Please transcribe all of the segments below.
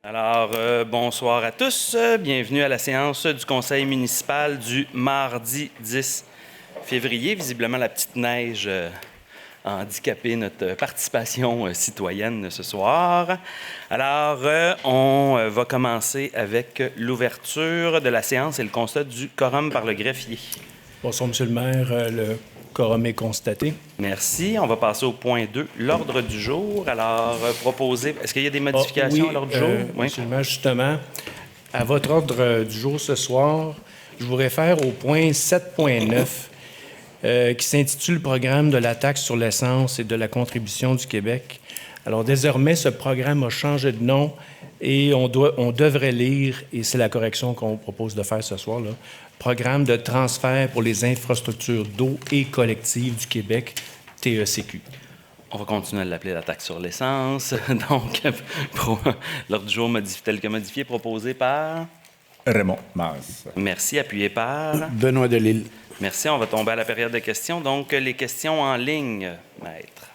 Alors, bonsoir à tous. Bienvenue à la séance du Conseil municipal du mardi 10 février. Visiblement, la petite neige a handicapé notre participation citoyenne ce soir. Alors, on va commencer avec l'ouverture de la séance et le constat du quorum par le greffier. Bonsoir, M. le maire. Le quorum est constaté. Merci. On va passer au point 2, l'ordre du jour. Alors, proposer... Est-ce qu'il y a des modifications à l'ordre du jour? Oui, M. le maire, justement, à votre ordre du jour ce soir, je vous réfère au point 7.9 qui s'intitule « Programme de la taxe sur l'essence et de la contribution du Québec ». Alors, désormais, ce programme a changé de nom et on devrait lire, et c'est la correction qu'on propose de faire ce soir, là, Programme de transfert pour les infrastructures d'eau et collectives du Québec, TECQ. On va continuer à l'appeler la taxe sur l'essence. Donc, l'ordre du jour tel que modifié, proposé par... Raymond Maz. Merci. Appuyé par... Benoît Delisle. Merci. On va tomber à la période de questions. Donc, les questions en ligne, maître.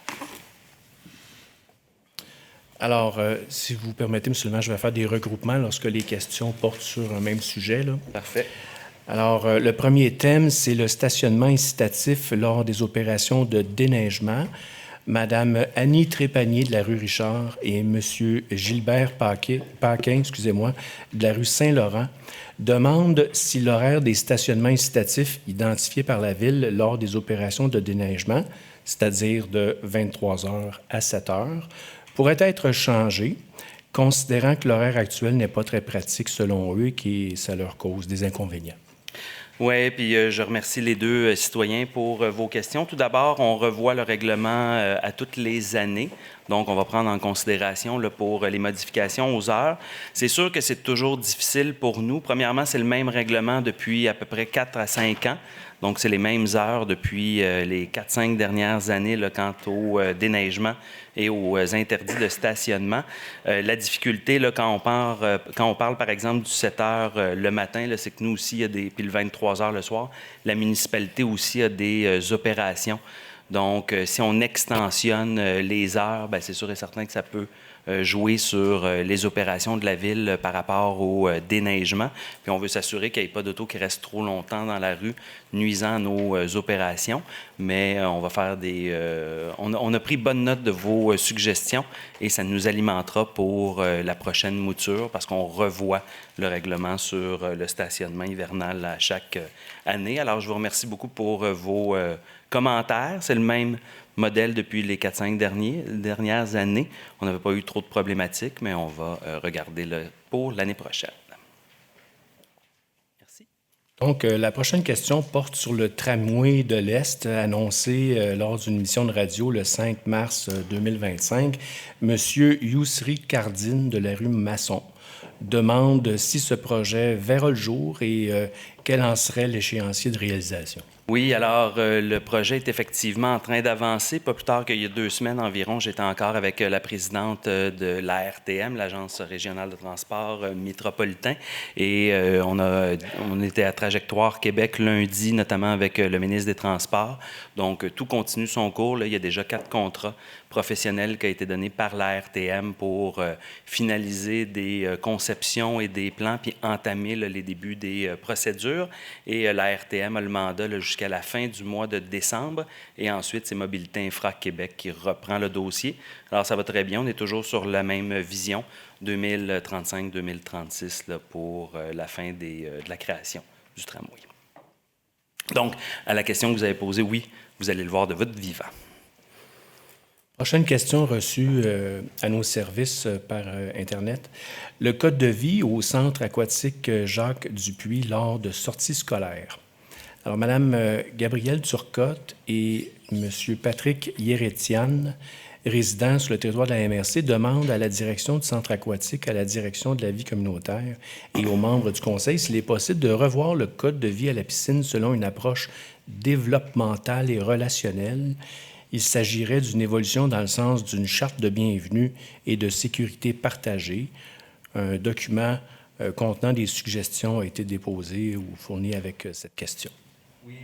Alors, si vous permettez, M. le maire, je vais faire des regroupements lorsque les questions portent sur un même sujet, là. Parfait. Alors, le premier thème, c'est le stationnement incitatif lors des opérations de déneigement. Madame Annie Trépanier de la rue Richard et Monsieur Gilbert Paquin, de la rue Saint-Laurent demandent si l'horaire des stationnements incitatifs identifiés par la Ville lors des opérations de déneigement, c'est-à-dire de 23 heures à 7 heures, pourrait être changé, considérant que l'horaire actuel n'est pas très pratique selon eux et que ça leur cause des inconvénients. Oui, puis je remercie les deux citoyens pour vos questions. Tout d'abord, on revoit le règlement à toutes les années. Donc, on va prendre en considération là, pour les modifications aux heures. C'est sûr que c'est toujours difficile pour nous. Premièrement, c'est le même règlement depuis à peu près 4 à 5 ans. Donc, c'est les mêmes heures depuis les 4-5 dernières années là, quant au déneigement et aux interdits de stationnement. La difficulté, là, quand on parle, par exemple, du 7 heures le matin, là, c'est que nous aussi, il y a puis le 23 heures le soir, la municipalité aussi a des opérations. Donc, si on extensionne les heures, bien, c'est sûr et certain que ça peut jouer sur les opérations de la Ville par rapport au déneigement. Puis on veut s'assurer qu'il n'y ait pas d'auto qui reste trop longtemps dans la rue, nuisant à nos opérations. Mais on va faire on a pris bonne note de vos suggestions et ça nous alimentera pour la prochaine mouture parce qu'on revoit le règlement sur le stationnement hivernal à chaque année. Alors, je vous remercie beaucoup pour vos commentaires. C'est le même modèle depuis les 4-5 dernières années. On n'avait pas eu trop de problématiques, mais on va regarder pour l'année prochaine. Merci. Donc, la prochaine question porte sur le tramway de l'Est annoncé lors d'une émission de radio le 5 mars 2025. Monsieur Yousri Cardine de la rue Masson demande si ce projet verra le jour et quel en serait l'échéancier de réalisation. Oui, alors le projet est effectivement en train d'avancer. Pas plus tard qu'il y a 2 semaines environ, j'étais encore avec la présidente de l'ARTM, l'Agence régionale de transport métropolitain, et on était à Trajectoire Québec lundi, notamment avec le ministre des Transports. Donc, tout continue son cours. Là, il y a déjà 4 contrats professionnels qui ont été donnés par l'ARTM pour finaliser des conceptions et des plans, puis entamer là, les débuts des procédures. Et l'ARTM a le mandat là, jusqu'à la fin du mois de décembre. Et ensuite, c'est Mobilité Infra Québec qui reprend le dossier. Alors, ça va très bien. On est toujours sur la même vision, 2035-2036, là, pour la fin de la création du tramway. Donc, à la question que vous avez posée, oui, vous allez le voir de votre vivant. Prochaine question reçue à nos services par Internet. Le code de vie au centre aquatique Jacques Dupuis lors de sorties scolaires. Alors, Mme Gabrielle Turcotte et M. Patrick Yérétian, résidents sur le territoire de la MRC, demandent à la direction du centre aquatique, à la direction de la vie communautaire et aux membres du conseil s'il est possible de revoir le code de vie à la piscine selon une approche développementale et relationnelle. Il s'agirait d'une évolution dans le sens d'une charte de bienvenue et de sécurité partagée. Un document contenant des suggestions a été déposé ou fourni avec cette question. Oui,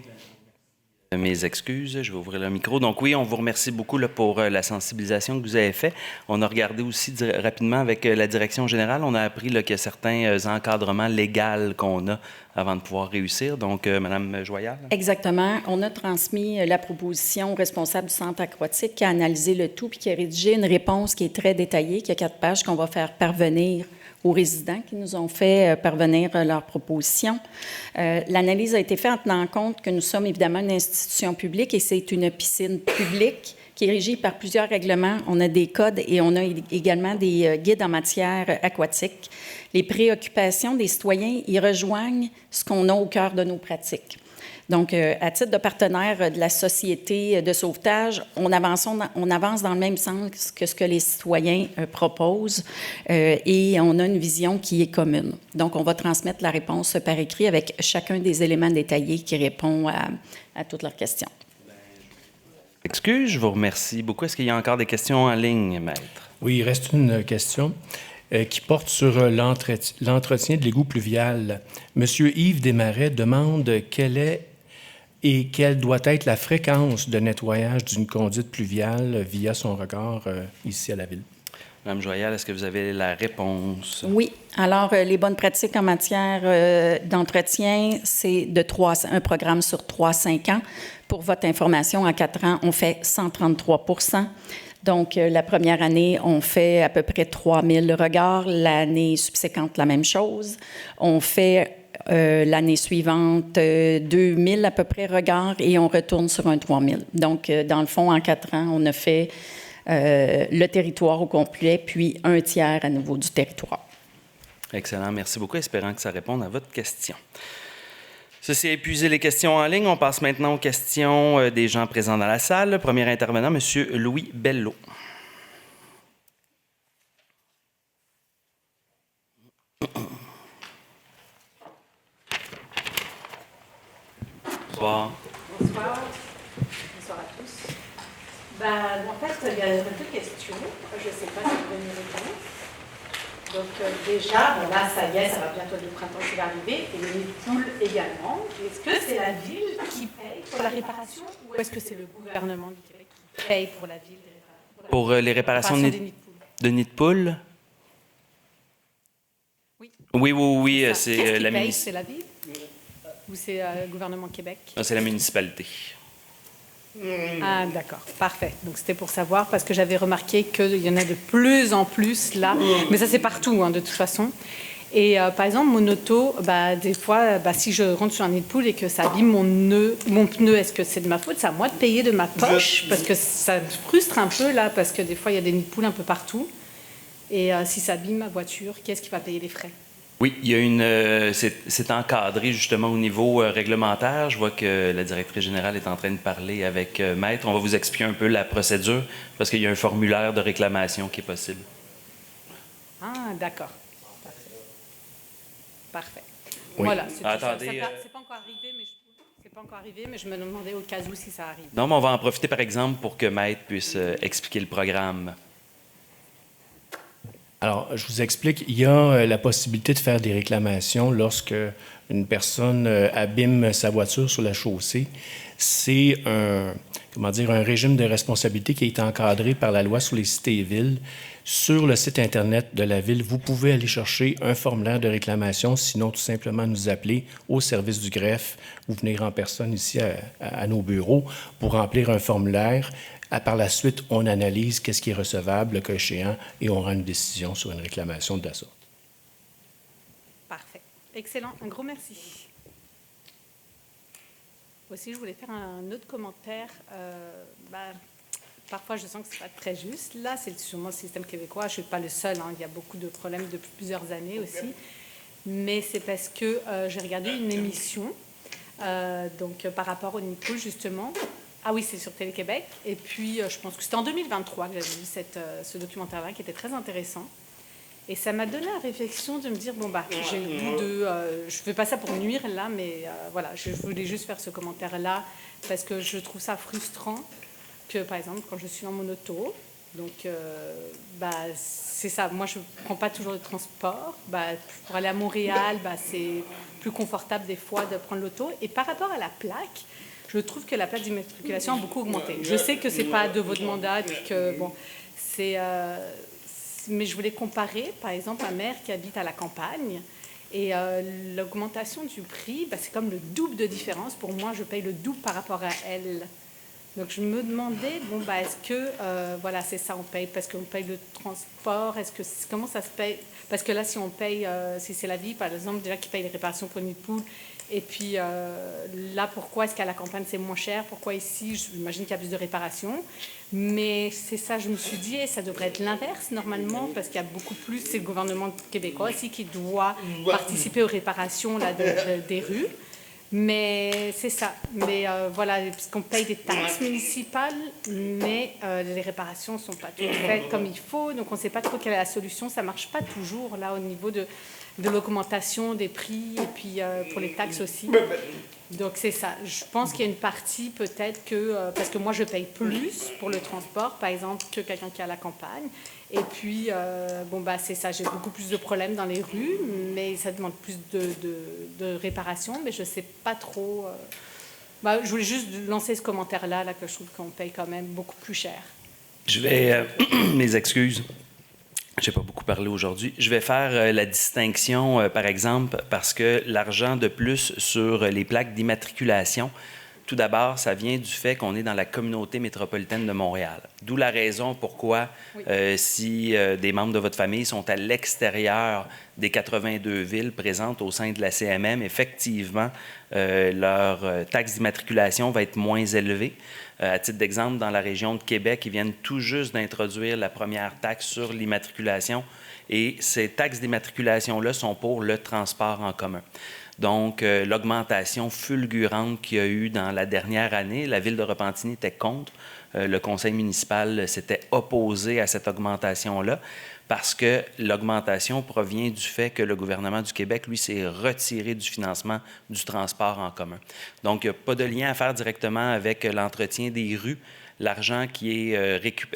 Mes excuses, je vais ouvrir le micro. Donc oui, on vous remercie beaucoup là, pour la sensibilisation que vous avez faite. On a regardé aussi rapidement avec la direction générale, on a appris là, qu'il y a certains encadrements légaux qu'on a avant de pouvoir réussir. Donc, Mme Joyal. Exactement. On a transmis la proposition au responsable du centre aquatique qui a analysé le tout puis qui a rédigé une réponse qui est très détaillée, qui a 4 pages qu'on va faire parvenir aux résidents qui nous ont fait parvenir leurs propositions. L'analyse a été faite en tenant compte que nous sommes évidemment une institution publique et c'est une piscine publique qui est régie par plusieurs règlements. On a des codes et on a également des guides en matière aquatique. Les préoccupations des citoyens y rejoignent ce qu'on a au cœur de nos pratiques. Donc, à titre de partenaire de la Société de sauvetage, on avance dans le même sens que ce que les citoyens proposent et on a une vision qui est commune. Donc, on va transmettre la réponse par écrit avec chacun des éléments détaillés qui répond à toutes leurs questions. Excuse, je vous remercie beaucoup. Est-ce qu'il y a encore des questions en ligne, Maître? Oui, il reste une question qui porte sur l'entretien de l'égout pluvial. Monsieur Yves Desmarais demande quelle est et quelle doit être la fréquence de nettoyage d'une conduite pluviale via son regard ici à la Ville. Mme Joyal, est-ce que vous avez la réponse? Oui. Alors, les bonnes pratiques en matière d'entretien, c'est un programme sur 3-5 ans. Pour votre information, en 4 ans, on fait 133 %. Donc, la première année, on fait à peu près 3 000 regards. L'année subséquente, la même chose. On fait l'année suivante 2 000 à peu près regards et on retourne sur un 3 000. Donc, dans le fond, en 4 ans, on a fait le territoire au complet, puis un tiers à nouveau du territoire. Excellent. Merci beaucoup. Espérant que ça réponde à votre question. Ceci a épuisé les questions en ligne. On passe maintenant aux questions des gens présents dans la salle. Premier intervenant, M. Louis Bello. Bonsoir. Bonsoir. Bonsoir à tous. En fait, il y a 2 questions. Je ne sais pas si vous pouvez me répondre. Donc déjà, là, ça y est, ça va bientôt le printemps qui va arriver, et les poules également. Est-ce que c'est la ville qui paye pour la réparation ou est-ce que c'est le gouvernement du Québec qui paye pour la ville des réparations? Pour les réparations des nids de nids de poules? Oui. Oui, C'est c'est la paye, municipalité. c'est la ville ou c'est le gouvernement Québec? C'est la municipalité. Ah, d'accord, parfait. Donc, c'était pour savoir, parce que j'avais remarqué qu'il y en a de plus en plus là, mais ça, c'est partout, de toute façon. Et par exemple, mon auto, des fois, si je rentre sur un nid de poule et que ça abîme mon pneu, est-ce que c'est de ma faute? C'est à moi de payer de ma poche? Parce que ça me frustre un peu, là, parce que des fois, il y a des nids de poule un peu partout. Et si ça abîme ma voiture, qui est-ce qui va payer les frais? Oui, il y a c'est encadré justement au niveau réglementaire. Je vois que la directrice générale est en train de parler avec Maître. On va vous expliquer un peu la procédure parce qu'il y a un formulaire de réclamation qui est possible. Ah, d'accord. Parfait. Oui. Voilà. C'est Attendez, pas encore arrivé, mais je me demandais au cas où si ça arrive. Non, mais on va en profiter par exemple pour que Maître puisse expliquer le programme. Alors, je vous explique, il y a la possibilité de faire des réclamations lorsque une personne abîme sa voiture sur la chaussée. C'est un régime de responsabilité qui est encadré par la loi sur les cités et villes. Sur le site Internet de la Ville, vous pouvez aller chercher un formulaire de réclamation, sinon tout simplement nous appeler au service du greffe ou venir en personne ici à nos bureaux pour remplir un formulaire. Par la suite, on analyse qu'est-ce qui est recevable, le cas échéant, et on rend une décision sur une réclamation de la sorte. Parfait. Excellent. Un gros merci. Aussi, je voulais faire un autre commentaire. Parfois, je sens que ce n'est pas très juste. Là, c'est sûrement le système québécois. Je ne suis pas le seul. Il y a beaucoup de problèmes depuis plusieurs années aussi. Mais c'est parce que j'ai regardé une émission par rapport au nid de poule, justement. Ah oui, c'est sur Télé-Québec. Et puis, je pense que c'était en 2023 que j'avais vu ce documentaire-là qui était très intéressant. Et ça m'a donné la réflexion de me dire, j'ai le goût de... je ne fais pas ça pour nuire, là, mais voilà, je voulais juste faire ce commentaire-là parce que je trouve ça frustrant que, par exemple, quand je suis dans mon auto, donc, c'est ça. Moi, je ne prends pas toujours le transport. Pour aller à Montréal, c'est plus confortable des fois de prendre l'auto. Et par rapport à la plaque, je trouve que la place d'immatriculation a beaucoup augmenté. Je sais que c'est pas de votre mandat, et puis que, bon, mais je voulais comparer, par exemple, ma mère qui habite à la campagne, et l'augmentation du prix, c'est comme le double de différence. Pour moi, je paye le double par rapport à elle. Donc, je me demandais, est-ce que, voilà, c'est ça, on paye parce qu'on paye le transport, comment ça se paye? Parce que là, si on paye, si c'est la vie, par exemple, déjà qui paye les réparations pour une nid de poule, et puis là, pourquoi est-ce qu'à la campagne, c'est moins cher? Pourquoi ici? J'imagine qu'il y a plus de réparations. Mais c'est ça, je me suis dit, et ça devrait être l'inverse, normalement, parce qu'il y a beaucoup plus, c'est le gouvernement québécois ici qui doit participer aux réparations là, des rues. Mais c'est ça. Mais voilà, puisqu'on paye des taxes municipales, mais les réparations ne sont pas toutes faites comme il faut. Donc, on ne sait pas trop quelle est la solution. Ça ne marche pas toujours, là, au niveau de l'augmentation des prix et puis pour les taxes aussi. Donc, c'est ça. Je pense qu'il y a une partie, peut-être que... parce que moi, je paye plus pour le transport, par exemple, que quelqu'un qui est à la campagne. Et puis, c'est ça, j'ai beaucoup plus de problèmes dans les rues, mais ça demande plus de réparation, mais je ne sais pas trop... je voulais juste lancer ce commentaire-là, là, que je trouve qu'on paye quand même beaucoup plus cher. Je vais... mes excuses. Je n'ai pas beaucoup parlé aujourd'hui. Je vais faire la distinction, par exemple, parce que l'argent de plus sur les plaques d'immatriculation, tout d'abord, ça vient du fait qu'on est dans la communauté métropolitaine de Montréal. D'où la raison pourquoi, si des membres de votre famille sont à l'extérieur des 82 villes présentes au sein de la CMM, effectivement, leur taxe d'immatriculation va être moins élevée. À titre d'exemple, dans la région de Québec, ils viennent tout juste d'introduire la première taxe sur l'immatriculation et ces taxes d'immatriculation-là sont pour le transport en commun. Donc, l'augmentation fulgurante qu'il y a eu dans la dernière année, la Ville de Repentigny était contre. Le conseil municipal s'était opposé à cette augmentation-là parce que l'augmentation provient du fait que le gouvernement du Québec, lui, s'est retiré du financement du transport en commun. Donc, il n'y a pas de lien à faire directement avec l'entretien des rues. L'argent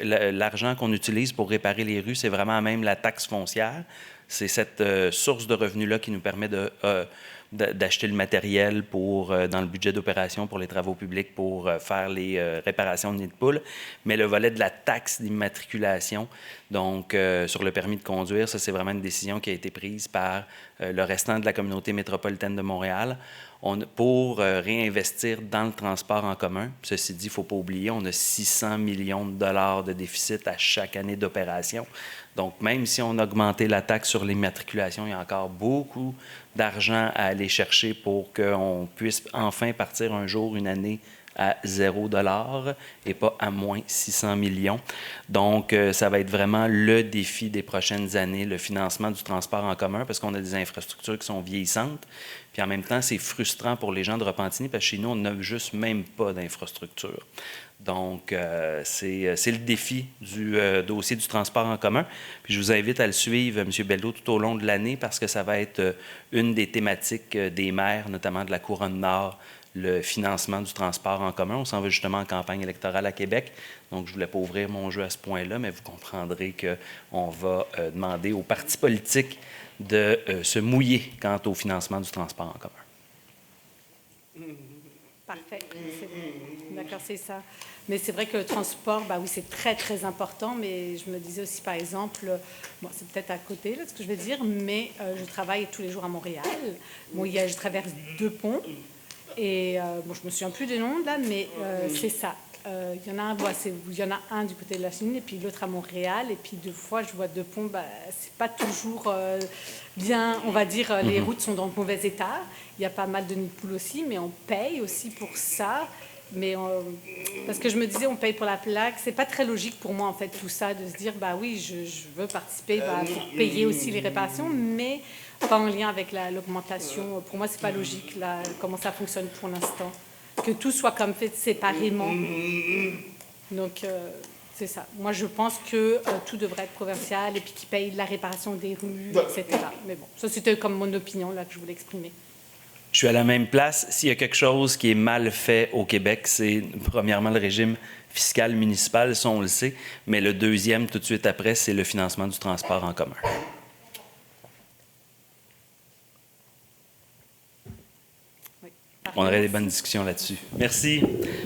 l'argent qu'on utilise pour réparer les rues, c'est vraiment même la taxe foncière. C'est cette source de revenus-là qui nous permet d'acheter le matériel dans le budget d'opération pour les travaux publics pour faire les réparations de nids de poules. Mais le volet de la taxe d'immatriculation, donc sur le permis de conduire, ça, c'est vraiment une décision qui a été prise par le restant de la communauté métropolitaine de Montréal pour réinvestir dans le transport en commun. Ceci dit, il ne faut pas oublier, on a 600 millions de dollars de déficit à chaque année d'opération. Donc, même si on a augmenté la taxe sur l'immatriculation, il y a encore beaucoup d'argent à aller chercher pour qu'on puisse enfin partir un jour, une année, à 0 $ et pas à moins 600 millions. Donc, ça va être vraiment le défi des prochaines années, le financement du transport en commun, parce qu'on a des infrastructures qui sont vieillissantes. Puis en même temps, c'est frustrant pour les gens de Repentigny, parce que chez nous, on n'a juste même pas d'infrastructure. Donc, c'est le défi du dossier du transport en commun. Puis je vous invite à le suivre, M. Belleau, tout au long de l'année, parce que ça va être une des thématiques des maires, notamment de la Couronne-Nord, le financement du transport en commun. On s'en va justement en campagne électorale à Québec. Donc, je ne voulais pas ouvrir mon jeu à ce point-là, mais vous comprendrez qu'on va demander aux partis politiques de se mouiller quant au financement du transport en commun. Parfait. D'accord, c'est ça. Mais c'est vrai que le transport, oui, c'est très, très important. Mais je me disais aussi, par exemple, c'est peut-être à côté, là, ce que je vais dire, mais je travaille tous les jours à Montréal. Je traverse 2 ponts. Et je ne me souviens plus des noms, là, mais c'est ça. Il y en a un du côté de la Chine et puis l'autre à Montréal. Et puis 2 fois, je vois 2 ponts. C'est pas toujours bien, on va dire, les routes sont dans de mauvais état. Il y a pas mal de nids de poules aussi, mais on paye aussi pour ça. Mais parce que je me disais, on paye pour la plaque. C'est pas très logique pour moi, en fait, tout ça, de se dire, oui, je veux participer pour payer aussi les réparations, mais pas en lien avec l'augmentation. Pour moi, c'est pas logique, là, comment ça fonctionne pour l'instant. Que tout soit comme fait séparément. Donc, c'est ça. Moi, je pense que tout devrait être provincial et puis qu'ils payent la réparation des rues, etc. Mais bon, ça, c'était comme mon opinion, là, que je voulais exprimer. Je suis à la même place. S'il y a quelque chose qui est mal fait au Québec, c'est premièrement le régime fiscal municipal, ça on le sait, mais le deuxième, tout de suite après, c'est le financement du transport en commun. Oui, parfait. On aurait des bonnes discussions là-dessus. Merci.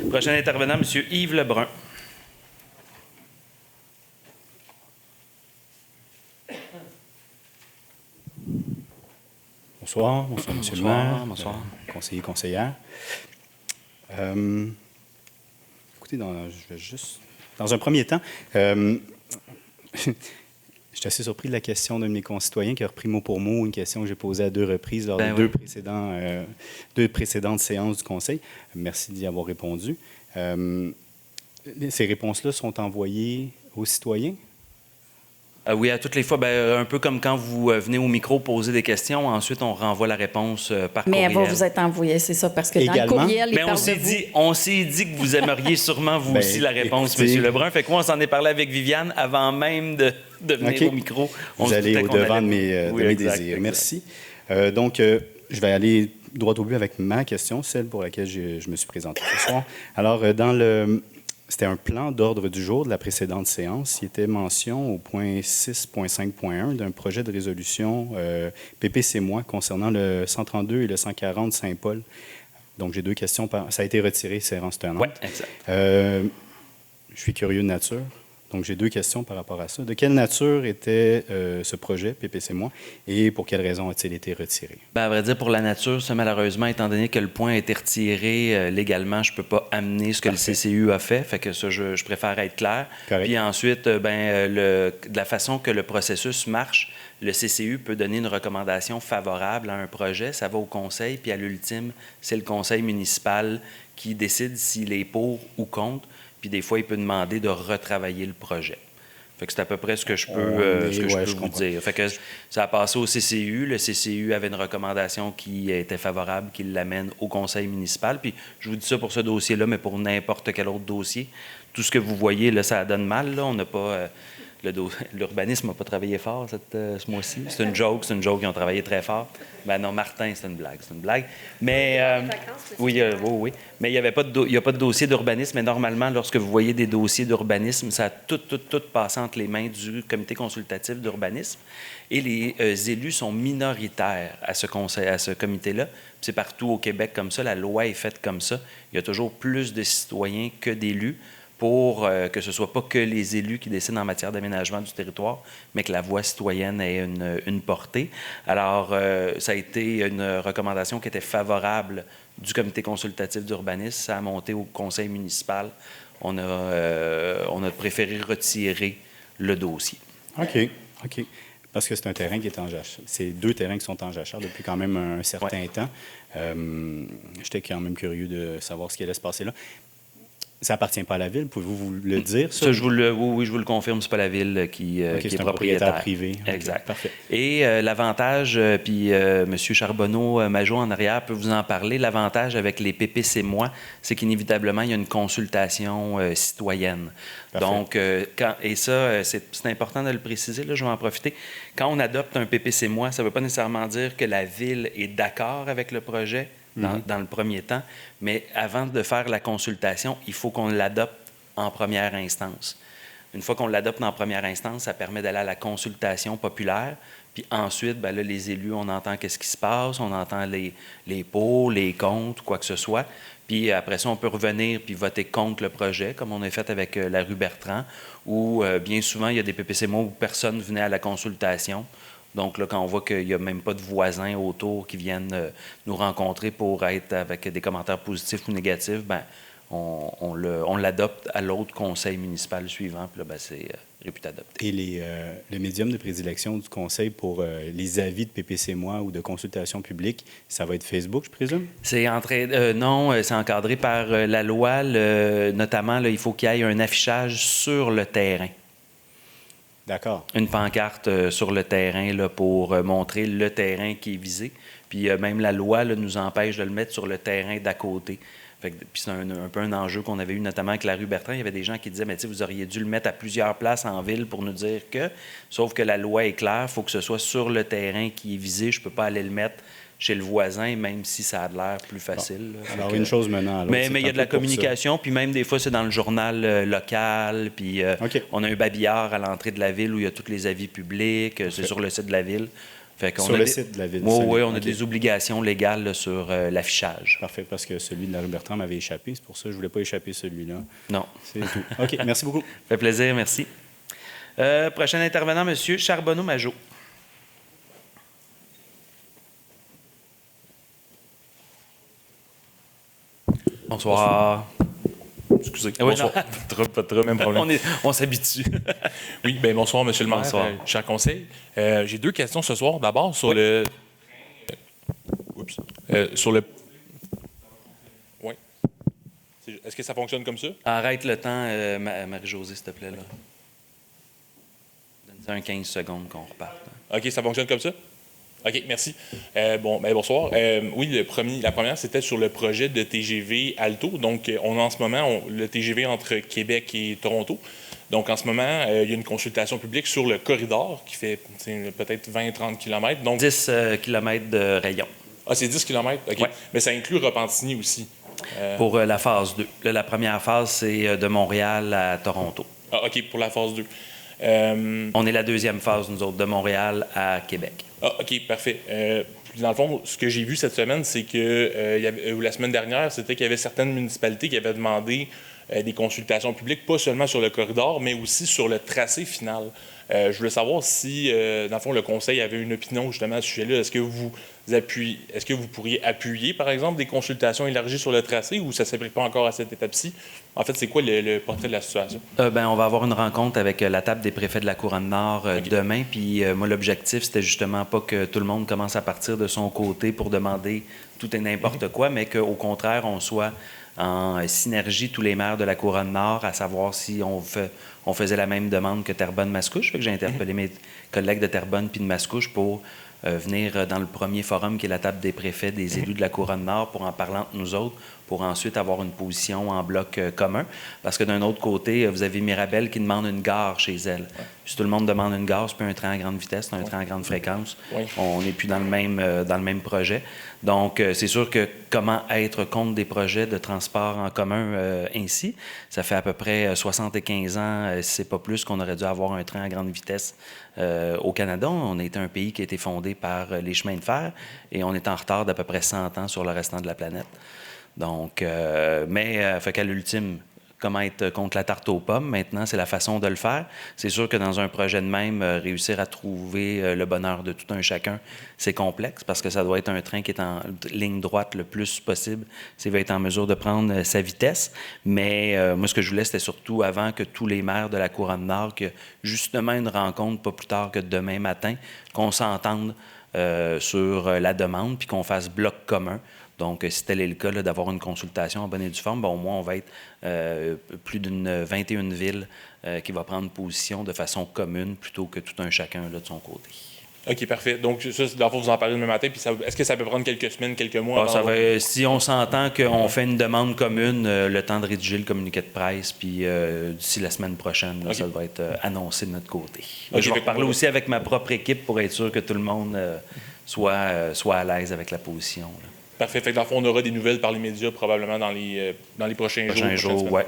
Prochain intervenant, M. Yves Lebrun. Bonsoir, bonsoir, monsieur le maire. Bonsoir. Conseiller, conseillère. Écoutez, je vais juste... Dans un premier temps, j'étais assez surpris de la question d'un de mes concitoyens qui a repris mot pour mot une question que j'ai posée à 2 reprises lors de deux précédentes séances du Conseil. Merci d'y avoir répondu. Ces réponses-là sont envoyées aux citoyens? Oui, à toutes les fois, un peu comme quand vous venez au micro poser des questions, ensuite on renvoie la réponse par courriel. Mais elle va vous être envoyée, c'est ça, parce que dans Également? le courriel, il Mais parle de vous. on s'est dit que vous aimeriez sûrement vous aussi la réponse, écoutez, M. Lebrun. Fait que moi, on s'en est parlé avec Viviane avant même de venir OK. au micro. On Vous se allez doutait qu'on au-devant allait- de mes, Oui, de mes exact, désirs. exact. Merci. Je vais aller droit au but avec ma question, celle pour laquelle je me suis présenté ce soir. Alors, c'était un plan d'ordre du jour de la précédente séance. Il était mention au point 6.5.1 d'un projet de résolution PPC-moi concernant le 132 et le 140 Saint-Paul. Donc, j'ai 2 questions. Ça a été retiré, séance tenante. Oui, exact. Je suis curieux de nature. Donc, j'ai 2 questions par rapport à ça. De quelle nature était ce projet, PPC-moi, et pour quelles raisons a-t-il été retiré? À vrai dire, pour la nature, ça, malheureusement, étant donné que le point a été retiré légalement, je ne peux pas amener ce que Parfait. le CCU a fait. Fait que ça, je préfère être clair. Correct. Puis ensuite, de la façon que le processus marche, le CCU peut donner une recommandation favorable à un projet. Ça va au conseil, puis à l'ultime, c'est le conseil municipal qui décide s'il est pour ou contre. Puis des fois, il peut demander de retravailler le projet. Fait que c'est à peu près ce que je peux, je vous comprends. dire. Fait que ça a passé au CCU. Le CCU avait une recommandation qui était favorable, qu'il l'amène au conseil municipal. Puis je vous dis ça pour ce dossier-là, mais pour n'importe quel autre dossier. Tout ce que vous voyez, là, ça donne mal. Là. On n'a pas... L'urbanisme n'a pas travaillé fort ce mois-ci. C'est une joke, ils ont travaillé très fort. Ben non, Martin, c'est une blague. Mais oui. Mais il n'y a pas de dossier d'urbanisme. Mais normalement, lorsque vous voyez des dossiers d'urbanisme, ça a tout passé entre les mains du comité consultatif d'urbanisme. Et les élus sont minoritaires à ce comité-là. C'est partout au Québec comme ça. La loi est faite comme ça. Il y a toujours plus de citoyens que d'élus, pour que ce ne soit pas que les élus qui décident en matière d'aménagement du territoire, mais que la voix citoyenne ait une portée. Alors, ça a été une recommandation qui était favorable du comité consultatif d'urbanisme. Ça a monté au conseil municipal. On a préféré retirer le dossier. OK. Parce que c'est un terrain qui est en jachère. C'est 2 terrains qui sont en jachère depuis quand même un certain temps. J'étais quand même curieux de savoir ce qui allait se passer là. Ça appartient pas à la ville, pouvez-vous vous le dire? Ça, oui, je vous le confirme, c'est pas la ville qui c'est est un propriétaire. privé. Okay, Exact. parfait. Et l'avantage, puis M. Charbonneau-Majot en arrière peut vous en parler, l'avantage avec les PPC-moi, c'est qu'inévitablement, il y a une consultation citoyenne. Parfait. Donc, et ça, c'est important de le préciser, là, je vais en profiter. Quand on adopte un PPC-moi, ça ne veut pas nécessairement dire que la ville est d'accord avec le projet, dans le premier temps, mais avant de faire la consultation, il faut qu'on l'adopte en première instance. Une fois qu'on l'adopte en première instance, ça permet d'aller à la consultation populaire, puis ensuite, là, les élus, on entend qu'est-ce qui se passe, on entend les pour, les contre, quoi que ce soit, puis après ça, on peut revenir puis voter contre le projet, comme on a fait avec la rue Bertrand, où bien souvent, il y a des PPC-moi où personne venait à la consultation. Donc, là, quand on voit qu'il n'y a même pas de voisins autour qui viennent nous rencontrer pour être avec des commentaires positifs ou négatifs, on l'adopte à l'autre conseil municipal suivant, puis là, c'est réputé adopté. Et le médium de prédilection du conseil pour les avis de PPC-moi ou de consultation publique, ça va être Facebook, je présume? Non, c'est encadré par la loi. Notamment, là, il faut qu'il y ait un affichage sur le terrain. D'accord. Une pancarte sur le terrain là, pour montrer le terrain qui est visé. Puis même la loi là, nous empêche de le mettre sur le terrain d'à côté. Puis c'est un peu un enjeu qu'on avait eu notamment avec la rue Bertrand. Il y avait des gens qui disaient, mais tu sais, vous auriez dû le mettre à plusieurs places en ville pour nous dire que... Sauf que la loi est claire, il faut que ce soit sur le terrain qui est visé. Je ne peux pas aller le mettre chez le voisin, même si ça a l'air plus facile. Là. Alors, une chose menant à l'autre. Mais il y a de la communication, puis même des fois, c'est dans le journal local, puis OK. on a un babillard à l'entrée de la ville où il y a tous les avis publics, c'est sur le site de la ville. Fait qu'on Sur a le des- site de la ville. Oui, seulement. oui, on a OK. des obligations légales là, sur l'affichage. Parfait, parce que celui de la rue Bertrand m'avait échappé. C'est pour ça que je ne voulais pas échapper celui-là. Non. C'est tout. OK, merci beaucoup. Ça fait plaisir, merci. Prochain intervenant, M. Charbonneau-Majot. Bonsoir. Excusez. Ah oui, Bonsoir. non. Pas de trouble, même problème. On s'habitue. Oui, bien bonsoir, Monsieur le maire, Bonsoir. cher conseil. J'ai deux questions ce soir. D'abord, sur le... Oups. Sur le... Oui. Est-ce que ça fonctionne comme ça? Arrête le temps, Marie-Josée, s'il te plaît. Là. Donne-nous un 15 secondes qu'on reparte. OK, ça fonctionne comme ça? OK, merci. Bonsoir. Oui, la première, c'était sur le projet de TGV Alto. Donc, on a en ce moment le TGV entre Québec et Toronto. Donc, en ce moment, il y a une consultation publique sur le corridor qui fait peut-être 20-30 km. Donc, 10 km de rayon c'est 10 km? OK. Ouais. Mais ça inclut Repentigny aussi. pour la phase 2. Là, la première phase, c'est de Montréal à Toronto. Ah, OK, pour la phase 2. On est la deuxième phase, nous autres, de Montréal à Québec. Ah, OK, parfait. Puis dans le fond, ce que j'ai vu cette semaine, c'est que ou la semaine dernière, c'était qu'il y avait certaines municipalités qui avaient demandé des consultations publiques, pas seulement sur le corridor, mais aussi sur le tracé final. Je voulais savoir si, dans le fond, le Conseil avait une opinion justement à ce sujet-là. Est-ce que vous pourriez appuyer, par exemple, des consultations élargies sur le tracé ou ça ne s'applique pas encore à cette étape-ci? En fait, c'est quoi le portrait de la situation? On va avoir une rencontre avec la table des préfets de la Couronne-Nord demain. Puis moi, l'objectif, c'était justement pas que tout le monde commence à partir de son côté pour demander tout et n'importe quoi, mais qu'au contraire, on soit en synergie, tous les maires de la Couronne-Nord, à savoir si on faisait la même demande que Terrebonne-Mascouche. Fait que j'ai interpellé mes collègues de Terrebonne puis de Mascouche pour venir dans le premier forum qui est la table des préfets des élus de la Couronne-Nord pour en parler entre nous autres, pour ensuite avoir une position en bloc commun. Parce que d'un autre côté, vous avez Mirabel qui demande une gare chez elle. Si tout le monde demande une gare, c'est plus un train à grande vitesse, c'est un train à grande fréquence. Oui. On n'est plus dans le même projet. Donc, c'est sûr que comment être contre des projets de transport en commun ainsi, ça fait à peu près 75 ans, si c'est pas plus, qu'on aurait dû avoir un train à grande vitesse au Canada. On a été un pays qui a été fondé par les chemins de fer et on est en retard d'à peu près 100 ans sur le restant de la planète. Donc, fait qu'à l'ultime, comment être contre la tarte aux pommes, maintenant, c'est la façon de le faire. C'est sûr que dans un projet de même, réussir à trouver le bonheur de tout un chacun, c'est complexe parce que ça doit être un train qui est en ligne droite le plus possible s'il va être en mesure de prendre sa vitesse. Mais moi, ce que je voulais, c'était surtout avant que tous les maires de la Couronne-Nord, que justement une rencontre pas plus tard que demain matin, qu'on s'entende sur la demande puis qu'on fasse bloc commun. Donc, si tel est le cas, là, d'avoir une consultation en bonne et due forme, au moins, on va être plus d'une 21 villes qui va prendre position de façon commune plutôt que tout un chacun là, de son côté. OK, parfait. Donc, ça, dans le fond, vous en parlez demain matin. Puis est-ce que ça peut prendre quelques semaines, quelques mois? Si on s'entend qu'on fait une demande commune, le temps de rédiger le communiqué de presse, puis d'ici la semaine prochaine, là, ça va être annoncé de notre côté. OK, Je vais parler aussi avec ma propre équipe pour être sûr que tout le monde soit à l'aise avec la position. Là. Parfait. Fait que dans le fond, on aura des nouvelles par les médias probablement dans les prochains jours. Ouais.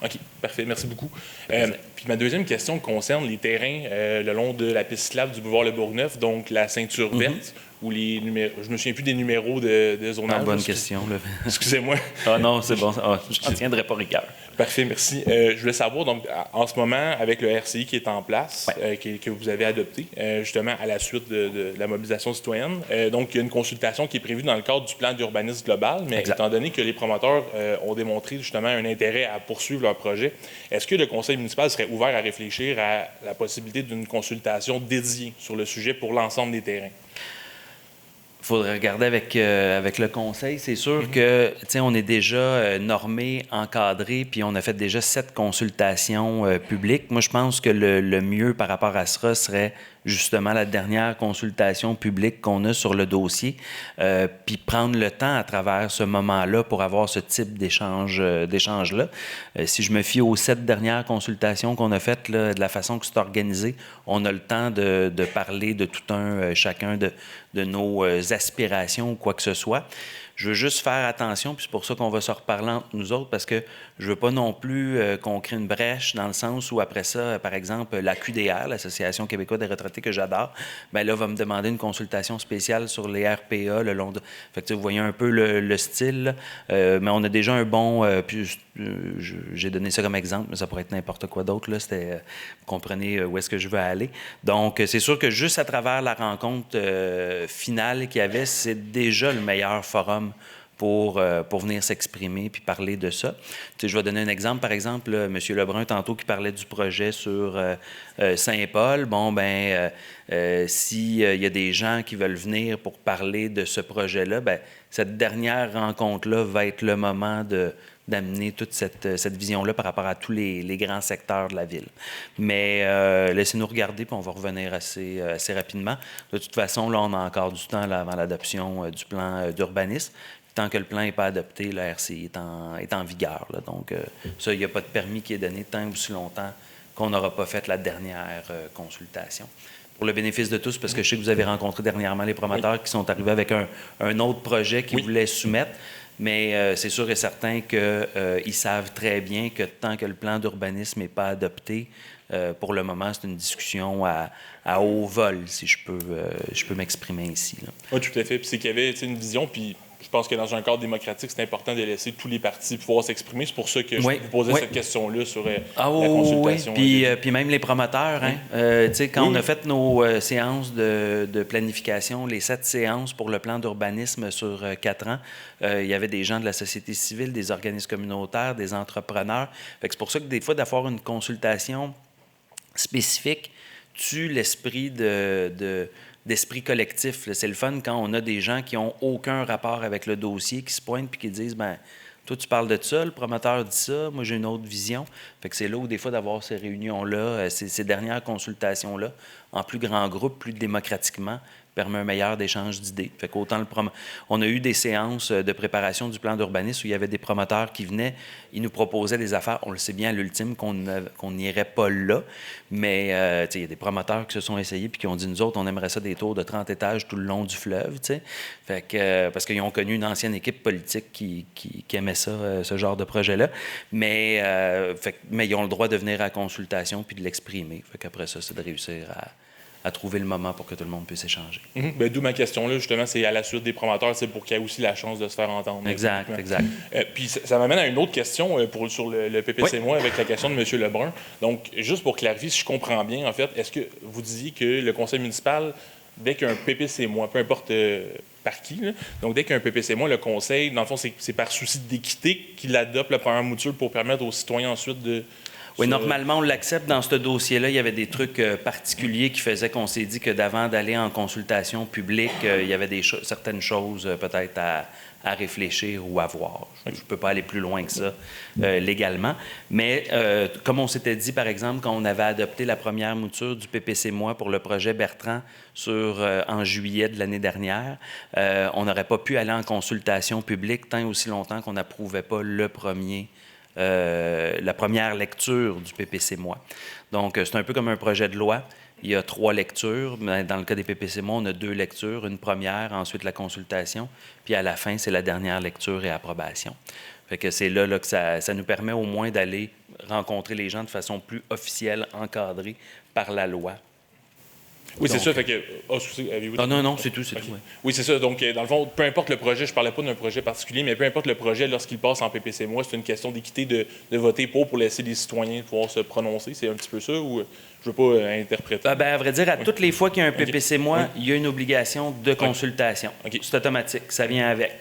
OK, parfait. Merci beaucoup. Puis ma deuxième question concerne les terrains le long de la piste cyclable du boulevard Le Bourgneuf, donc la ceinture verte, où les numéros... Je me souviens plus des numéros de zonage. Bonne question. Là. Excusez-moi. Ah non, c'est bon. J'en tiendrai pas rigueur. Parfait, merci. Je voulais savoir, donc, en ce moment, avec le RCI qui est en place, que vous avez adopté, justement, à la suite de la mobilisation citoyenne, donc, il y a une consultation qui est prévue dans le cadre du plan d'urbanisme global, mais étant donné que les promoteurs ont démontré, justement, un intérêt à poursuivre leur projet, est-ce que le conseil municipal serait ouvert à réfléchir à la possibilité d'une consultation dédiée sur le sujet pour l'ensemble des terrains? Il faudrait regarder avec le conseil. C'est sûr que, tu sais, on est déjà normé, encadré, puis on a fait déjà 7 consultations publiques. Moi, je pense que le mieux par rapport à ça serait justement la dernière consultation publique qu'on a sur le dossier, puis prendre le temps à travers ce moment-là pour avoir ce type d'échange-là. Si je me fie aux 7 dernières consultations qu'on a faites, là, de la façon que c'est organisé, on a le temps de parler de tout un chacun de nos aspirations ou quoi que ce soit. Je veux juste faire attention, puis c'est pour ça qu'on va se reparler entre nous autres, parce que je veux pas non plus qu'on crée une brèche dans le sens où, après ça, par exemple, la QDR, l'Association québécoise des retraités côté que j'adore, bien là, va me demander une consultation spéciale sur les RPA le long de... Fait que, vous voyez un peu le style, mais on a déjà un bon... puis j'ai donné ça comme exemple, mais ça pourrait être n'importe quoi d'autre. Là, c'était, vous comprenez où est-ce que je veux aller. Donc, c'est sûr que juste à travers la rencontre finale qu'il y avait, c'est déjà le meilleur forum pour venir s'exprimer puis parler de ça. Tu sais, je vais donner un exemple. Par exemple, là, M. Lebrun, tantôt, qui parlait du projet sur Saint-Paul. Bon, s'il y a des gens qui veulent venir pour parler de ce projet-là, bien, cette dernière rencontre-là va être le moment d'amener toute cette vision-là par rapport à tous les grands secteurs de la ville. Mais laissez-nous regarder, puis on va revenir assez rapidement. De toute façon, là, on a encore du temps là, avant l'adoption du plan d'urbanisme. Tant que le plan n'est pas adopté, la RCI est en vigueur. Là. Donc, ça, il n'y a pas de permis qui est donné tant ou si longtemps qu'on n'aura pas fait la dernière consultation. Pour le bénéfice de tous, parce que je sais que vous avez rencontré dernièrement les promoteurs qui sont arrivés avec un autre projet qu'ils voulaient soumettre, mais c'est sûr et certain qu'ils savent très bien que tant que le plan d'urbanisme n'est pas adopté, pour le moment, c'est une discussion à haut vol, si je peux m'exprimer ici. Là. Oui, tout à fait. Puis c'est qu'il y avait une vision, puis je pense que dans un cadre démocratique, c'est important de laisser tous les partis pouvoir s'exprimer. C'est pour ça que je vous posais cette question-là sur la consultation. Oui, puis même les promoteurs. Hein? Tu sais, quand on a fait nos séances de planification, les 7 séances pour le plan d'urbanisme sur 4 ans, il y avait des gens de la société civile, des organismes communautaires, des entrepreneurs. Fait que c'est pour ça que des fois, d'avoir une consultation spécifique tue l'esprit d'esprit collectif. C'est le fun quand on a des gens qui n'ont aucun rapport avec le dossier, qui se pointent et qui disent, ben toi, tu parles de ça, le promoteur dit ça, moi, j'ai une autre vision. Fait que c'est là où, des fois, d'avoir ces réunions-là, ces dernières consultations-là, en plus grand groupe, plus démocratiquement, permet un meilleur échange d'idées. Fait qu'autant on a eu des séances de préparation du plan d'urbanisme où il y avait des promoteurs qui venaient, ils nous proposaient des affaires. On le sait bien à l'ultime qu'on n'irait pas là, mais il y a des promoteurs qui se sont essayés puis qui ont dit, nous autres, on aimerait ça des tours de 30 étages tout le long du fleuve, tu sais. Fait que, parce qu'ils ont connu une ancienne équipe politique qui aimait ça, ce genre de projet-là. Mais ils ont le droit de venir à consultation puis de l'exprimer. Fait qu'après ça, c'est de réussir à trouver le moment pour que tout le monde puisse échanger. D'où ma question, là, justement, c'est à la suite des promoteurs, c'est pour qu'il y ait aussi la chance de se faire entendre. Exact. Puis ça m'amène à une autre question sur le PPC Moi avec la question de M. Lebrun. Donc, juste pour clarifier, si je comprends bien, en fait, est-ce que vous disiez que le conseil municipal, dès qu'un PPC Moi, peu importe par qui, là, donc dès qu'un PPC Moi, le conseil, dans le fond, c'est par souci d'équité qu'il adopte la première mouture pour permettre aux citoyens ensuite de... Oui, normalement, on l'accepte. Dans ce dossier-là, il y avait des trucs particuliers qui faisaient qu'on s'est dit que d'avant d'aller en consultation publique, il y avait certaines choses peut-être à réfléchir ou à voir. Je ne peux pas aller plus loin que ça légalement. Mais comme on s'était dit, par exemple, quand on avait adopté la première mouture du PPC Moi pour le projet Bertrand en juillet de l'année dernière, on n'aurait pas pu aller en consultation publique tant et aussi longtemps qu'on n'approuvait pas la première lecture du PPC Moi. Donc, c'est un peu comme un projet de loi. Il y a 3 lectures. Dans le cas des PPC Moi, on a 2 lectures, une première, ensuite la consultation, puis à la fin, c'est la dernière lecture et approbation. Fait que c'est là que ça nous permet au moins d'aller rencontrer les gens de façon plus officielle, encadrée par la loi. Oui, c'est ça. Fait que, non, c'est tout. Okay. Tout ouais. Oui, c'est ça. Donc, dans le fond, peu importe le projet, je ne parlais pas d'un projet particulier, mais peu importe le projet, lorsqu'il passe en PPC Moi, c'est une question d'équité de voter pour laisser les citoyens pouvoir se prononcer. C'est un petit peu ça ou je ne veux pas interpréter? À vrai dire, toutes les fois qu'il y a un PPC Moi, il y a une obligation de consultation. C'est automatique. Ça vient avec.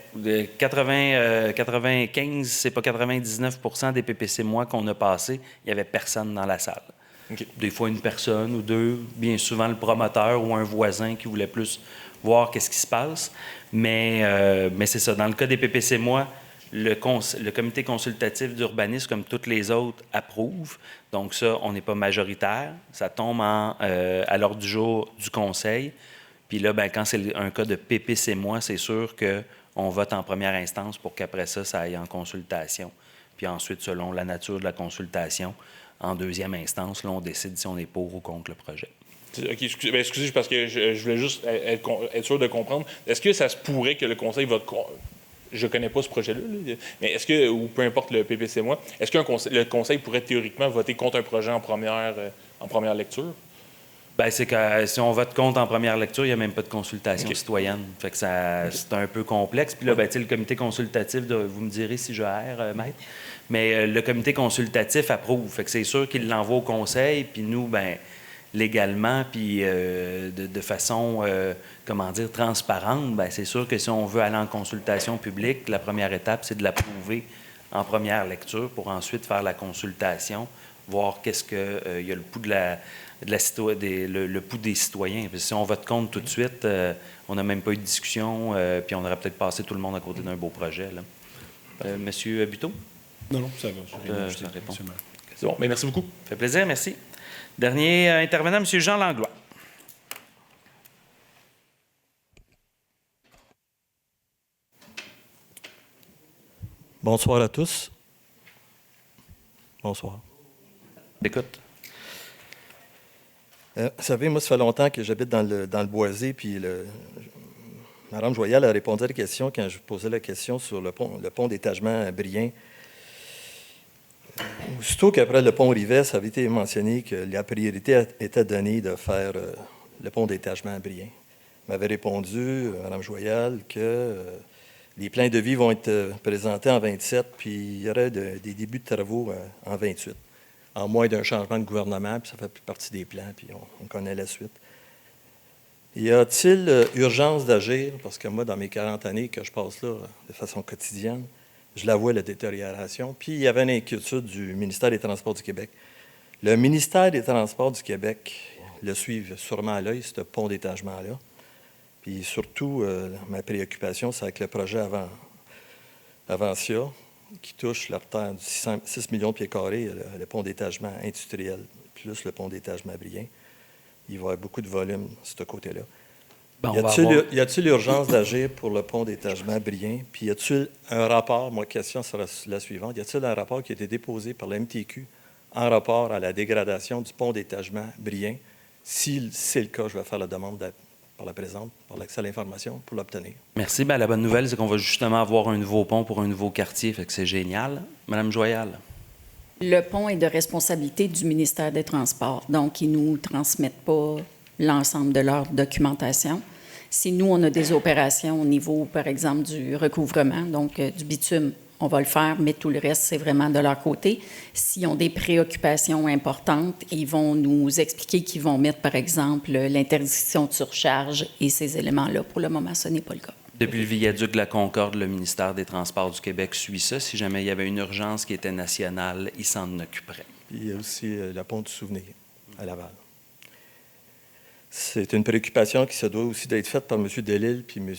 95, c'est pas 99% des PPC Moi qu'on a passés, il n'y avait personne dans la salle. Des fois, une personne ou 2, bien souvent le promoteur ou un voisin qui voulait plus voir qu'est-ce qui se passe. Mais c'est ça. Dans le cas des PPC Moi, le comité consultatif d'urbanisme, comme toutes les autres, approuve. Donc ça, on n'est pas majoritaire. Ça tombe à l'ordre du jour du conseil. Puis là, quand c'est un cas de PPC Moi, c'est sûr qu'on vote en première instance pour qu'après ça, ça aille en consultation. Puis ensuite, selon la nature de la consultation, en deuxième instance, là, on décide si on est pour ou contre le projet. OK, excusez, parce que je voulais juste être sûr de comprendre. Est-ce que ça se pourrait que le conseil vote contre? Je ne connais pas ce projet-là, mais est-ce que, ou peu importe le PPC Moi, est-ce que le conseil pourrait théoriquement voter contre un projet en première lecture? Ben, c'est que si on vote contre en première lecture, il n'y a même pas de consultation citoyenne. Fait que c'est un peu complexe. Puis là, ben, tu sais, le comité consultatif, vous me direz si je erre, maître, mais le comité consultatif approuve. Fait que c'est sûr qu'il l'envoie au conseil, puis nous, ben légalement, puis de façon, comment dire, transparente, ben c'est sûr que si on veut aller en consultation publique, la première étape, c'est de l'approuver en première lecture pour ensuite faire la consultation, voir qu'est-ce que il y a le pouls le pouls des citoyens. Parce que si on vote contre tout de suite, on n'a même pas eu de discussion, puis on aurait peut-être passé tout le monde à côté d'un beau projet. Là. Monsieur Buteau? Non, ça va. Ça répond. C'est bon, mais merci beaucoup. Ça fait plaisir, merci. Dernier intervenant, M. Jean Langlois. Bonsoir à tous. Bonsoir. Écoute. Vous savez, moi, ça fait longtemps que j'habite dans le Boisé, puis Mme Joyal a répondu à la question quand je posais la question sur le pont d'étagement à Brien. Aussitôt qu'après le pont Rivet, ça avait été mentionné que la priorité était donnée de faire le pont d'étagement à Brien. M'avait répondu, Mme Joyal, que les plans de vie vont être présentés en 27, puis il y aurait des débuts de travaux en 28, en moins d'un changement de gouvernement, puis ça fait plus partie des plans, puis on connaît la suite. Y a-t-il urgence d'agir? Parce que moi, dans mes 40 années que je passe là, de façon quotidienne, je la vois, la détérioration. Puis, il y avait une inquiétude du ministère des Transports du Québec. Le ministère des Transports du Québec le suit sûrement à l'œil, ce pont d'étagement-là. Puis, surtout, ma préoccupation, c'est avec le projet Avancia, qui touche la terre de 6 millions de pieds carrés, le pont d'étagement industriel, plus le pont d'étagement Brien. Il va y avoir beaucoup de volume, ce côté-là. Ben, Y a-t-il urgence d'agir pour le pont d'étagement Brien? Puis y a-t-il un rapport, ma question sera la suivante, y a-t-il un rapport qui a été déposé par la MTQ en rapport à la dégradation du pont d'étagement Brien? Si c'est le cas, je vais faire la demande par la présente, par l'accès à l'information, pour l'obtenir. Merci. Ben, la bonne nouvelle, c'est qu'on va justement avoir un nouveau pont pour un nouveau quartier, fait que c'est génial. Madame Joyal. Le pont est de responsabilité du ministère des Transports, donc ils ne nous transmettent pas l'ensemble de leur documentation. Si nous, on a des opérations au niveau, par exemple, du recouvrement, donc du bitume, on va le faire, mais tout le reste, c'est vraiment de leur côté. S'ils ont des préoccupations importantes, ils vont nous expliquer qu'ils vont mettre, par exemple, l'interdiction de surcharge et ces éléments-là. Pour le moment, ce n'est pas le cas. Depuis le viaduc de la Concorde, le ministère des Transports du Québec suit ça. Si jamais il y avait une urgence qui était nationale, il s'en occuperait. Puis il y a aussi le pont du Souvenir à Laval. C'est une préoccupation qui se doit aussi d'être faite par M. Delisle puis M.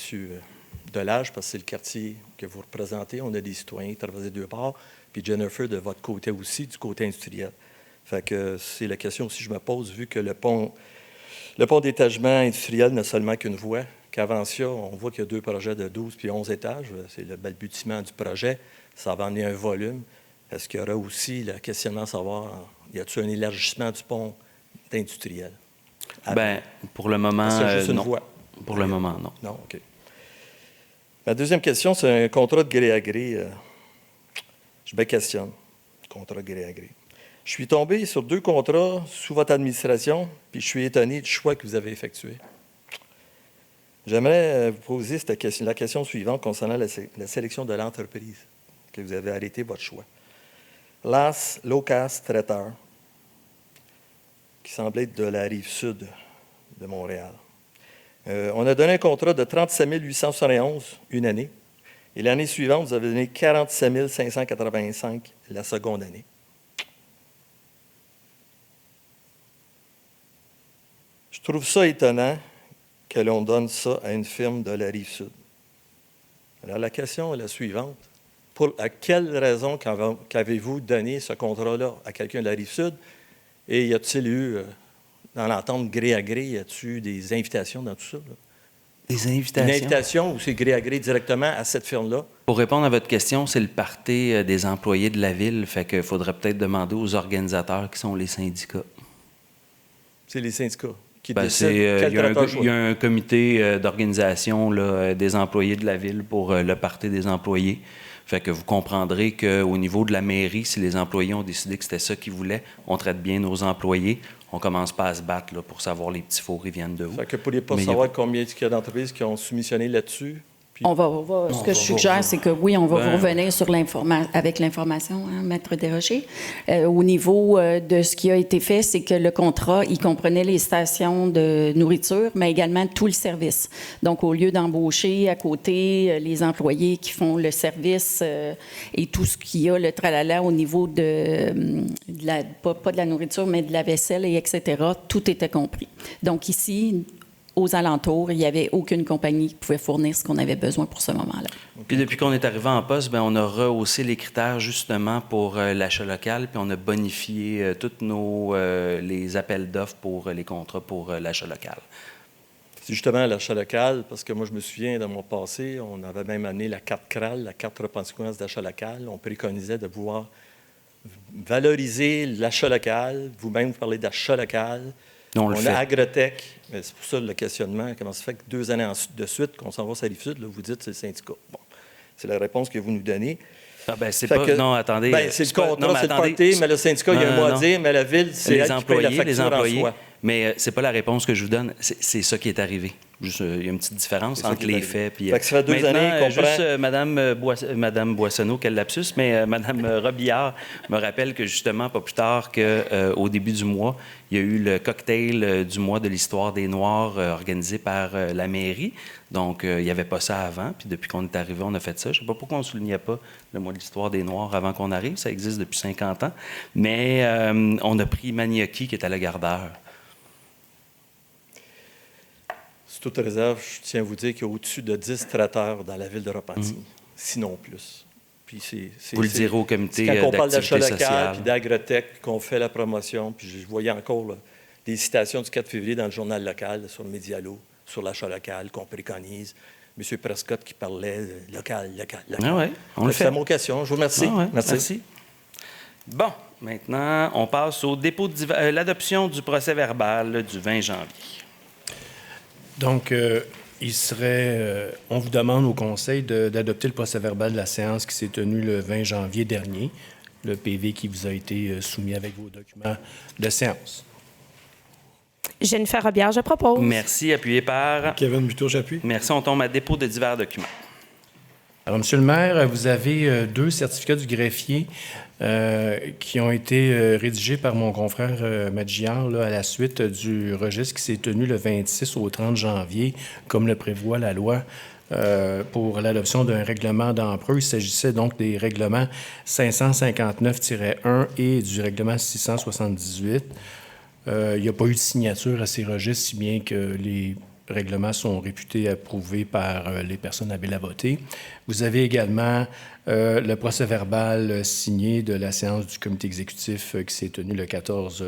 Delage, parce que c'est le quartier que vous représentez. On a des citoyens qui travaillent des deux parts, puis Jennifer, de votre côté aussi, du côté industriel. Fait que c'est la question aussi que je me pose, vu que le pont d'étagement industriel n'a seulement qu'une voie, qu'avant ça, on voit qu'il y a 2 projets de 12 puis 11 étages. C'est le balbutiement du projet. Ça va amener un volume. Est-ce qu'il y aura aussi le questionnement de savoir, y a-t-il un élargissement du pont industriel? Bien, pour le moment, non. Pour le moment, non. Non, OK. Ma deuxième question, c'est un contrat de gré à gré. Je me questionne. Contrat de gré à gré. Je suis tombé sur 2 contrats sous votre administration, puis je suis étonné du choix que vous avez effectué. J'aimerais vous poser la question suivante concernant la sélection de l'entreprise que vous avez arrêté votre choix. Las Locas Traiteur, qui semblait être de la rive sud de Montréal. On a donné un contrat de 37 871 une année, et l'année suivante, vous avez donné 47 585 la seconde année. Je trouve ça étonnant que l'on donne ça à une firme de la Rive-Sud. Alors, la question est la suivante. À quelle raison qu'avez-vous donné ce contrat-là à quelqu'un de la Rive-Sud? Et y a-t-il eu, dans l'entente gré à gré, y a-t-il eu des invitations dans tout ça? Là? Des invitations? Une invitation ou c'est gré à gré directement à cette firme-là? Pour répondre à votre question, c'est le party des employés de la ville. Fait qu'il faudrait peut-être demander aux organisateurs qui sont les syndicats. C'est les syndicats qui Ben, décident il y a un comité d'organisation là, des employés de la ville pour le party des employés. Fait que vous comprendrez qu'au niveau de la mairie, si les employés ont décidé que c'était ça qu'ils voulaient, on traite bien nos employés. On commence pas à se battre là, pour savoir les petits fours, ils viennent de où. Fait que vous ne pourriez pas Mais savoir combien il y a d'entreprises qui ont soumissionné là-dessus? Puis... Ce que je suggère, c'est que oui, on va vous revenir sur avec l'information, hein, Maître Desrochers. Au niveau de ce qui a été fait, c'est que le contrat, il comprenait les stations de nourriture, mais également tout le service. Donc, au lieu d'embaucher à côté les employés qui font le service et tout ce qu'il y a, le tralala au niveau pas de la nourriture, mais de la vaisselle, et etc., tout était compris. Donc, ici, aux alentours, il n'y avait aucune compagnie qui pouvait fournir ce qu'on avait besoin pour ce moment-là. Puis depuis qu'on est arrivé en poste, bien, on a rehaussé les critères justement pour l'achat local, puis on a bonifié tous les appels d'offres pour les contrats pour l'achat local. C'est justement l'achat local, parce que moi, je me souviens, dans mon passé, on avait même amené la carte CRAL, la carte repentignace d'achat local. On préconisait de pouvoir valoriser l'achat local. Vous-même, vous parlez d'achat local. On a Agrotech, mais c'est pour ça le questionnement. Comment ça fait que 2 années de suite qu'on s'en va sur la Rive-Sud, là, vous dites c'est le syndicat. Bon, c'est la réponse que vous nous donnez. Ah ben, c'est pas... Non, attendez. Ben, c'est le contrat, c'est le party, mais le syndicat, il y a un mot à dire, mais la ville, c'est les elle qui paye la facture les employés, en soi. Mais c'est pas la réponse que je vous donne. C'est ça qui est arrivé. Juste, il y a une petite différence entre les faits. Puis, fait que ça fait 2 années qu'on juste Madame Boissonneau, quel lapsus, mais Madame Robillard me rappelle que justement, pas plus tard qu'au début du mois, il y a eu le cocktail du mois de l'histoire des Noirs organisé par la mairie. Donc, il n'y avait pas ça avant. Puis depuis qu'on est arrivé, on a fait ça. Je ne sais pas pourquoi on ne soulignait pas le mois de l'histoire des Noirs avant qu'on arrive. Ça existe depuis 50 ans. Mais on a pris Maniaki, qui est à la Gardeur. Sous toute réserve, je tiens à vous dire qu'il y a au-dessus de 10 traiteurs dans la ville de Repentigny, sinon plus. Puis vous le direz au comité d'activité sociale. Quand on parle d'achat local puis d'Agrotech, qu'on fait la promotion, puis je voyais encore là, des citations du 4 février dans le journal local, sur le Médialo, sur l'achat local, qu'on préconise. M. Prescott qui parlait de local. Ah ouais, on le fait. C'est mon question. Je vous remercie. Ah ouais, merci. Bon, maintenant, on passe au dépôt de l'adoption du procès-verbal du 20 janvier. Donc, on vous demande au Conseil d'adopter le procès-verbal de la séance qui s'est tenue le 20 janvier dernier, le PV qui vous a été soumis avec vos documents de séance. Jennifer Robillard, je propose. Merci, appuyé par... Kevin Buteau, j'appuie. Merci, on tombe à dépôt de divers documents. Alors, Monsieur le maire, vous avez 2 certificats du greffier qui ont été rédigés par mon confrère Madjiar à la suite du registre qui s'est tenu le 26 au 30 janvier, comme le prévoit la loi pour l'adoption d'un règlement d'emprunt. Il s'agissait donc des règlements 559-1 et du règlement 678. Il n'y a pas eu de signature à ces registres, si bien que les règlements sont réputés approuvés par les personnes habiles à voter. Vous avez également le procès-verbal signé de la séance du comité exécutif qui s'est tenue le 14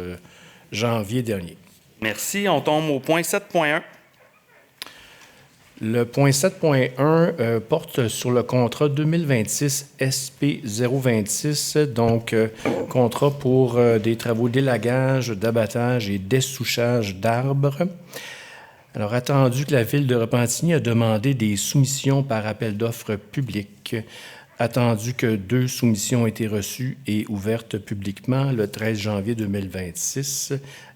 janvier dernier. Merci. On tombe au point 7.1. Le point 7.1 porte sur le contrat 2026 SP 026, donc contrat pour des travaux d'élagage, d'abattage et dessouchage d'arbres. Alors, attendu que la Ville de Repentigny a demandé des soumissions par appel d'offres public, attendu que 2 soumissions ont été reçues et ouvertes publiquement le 13 janvier 2026,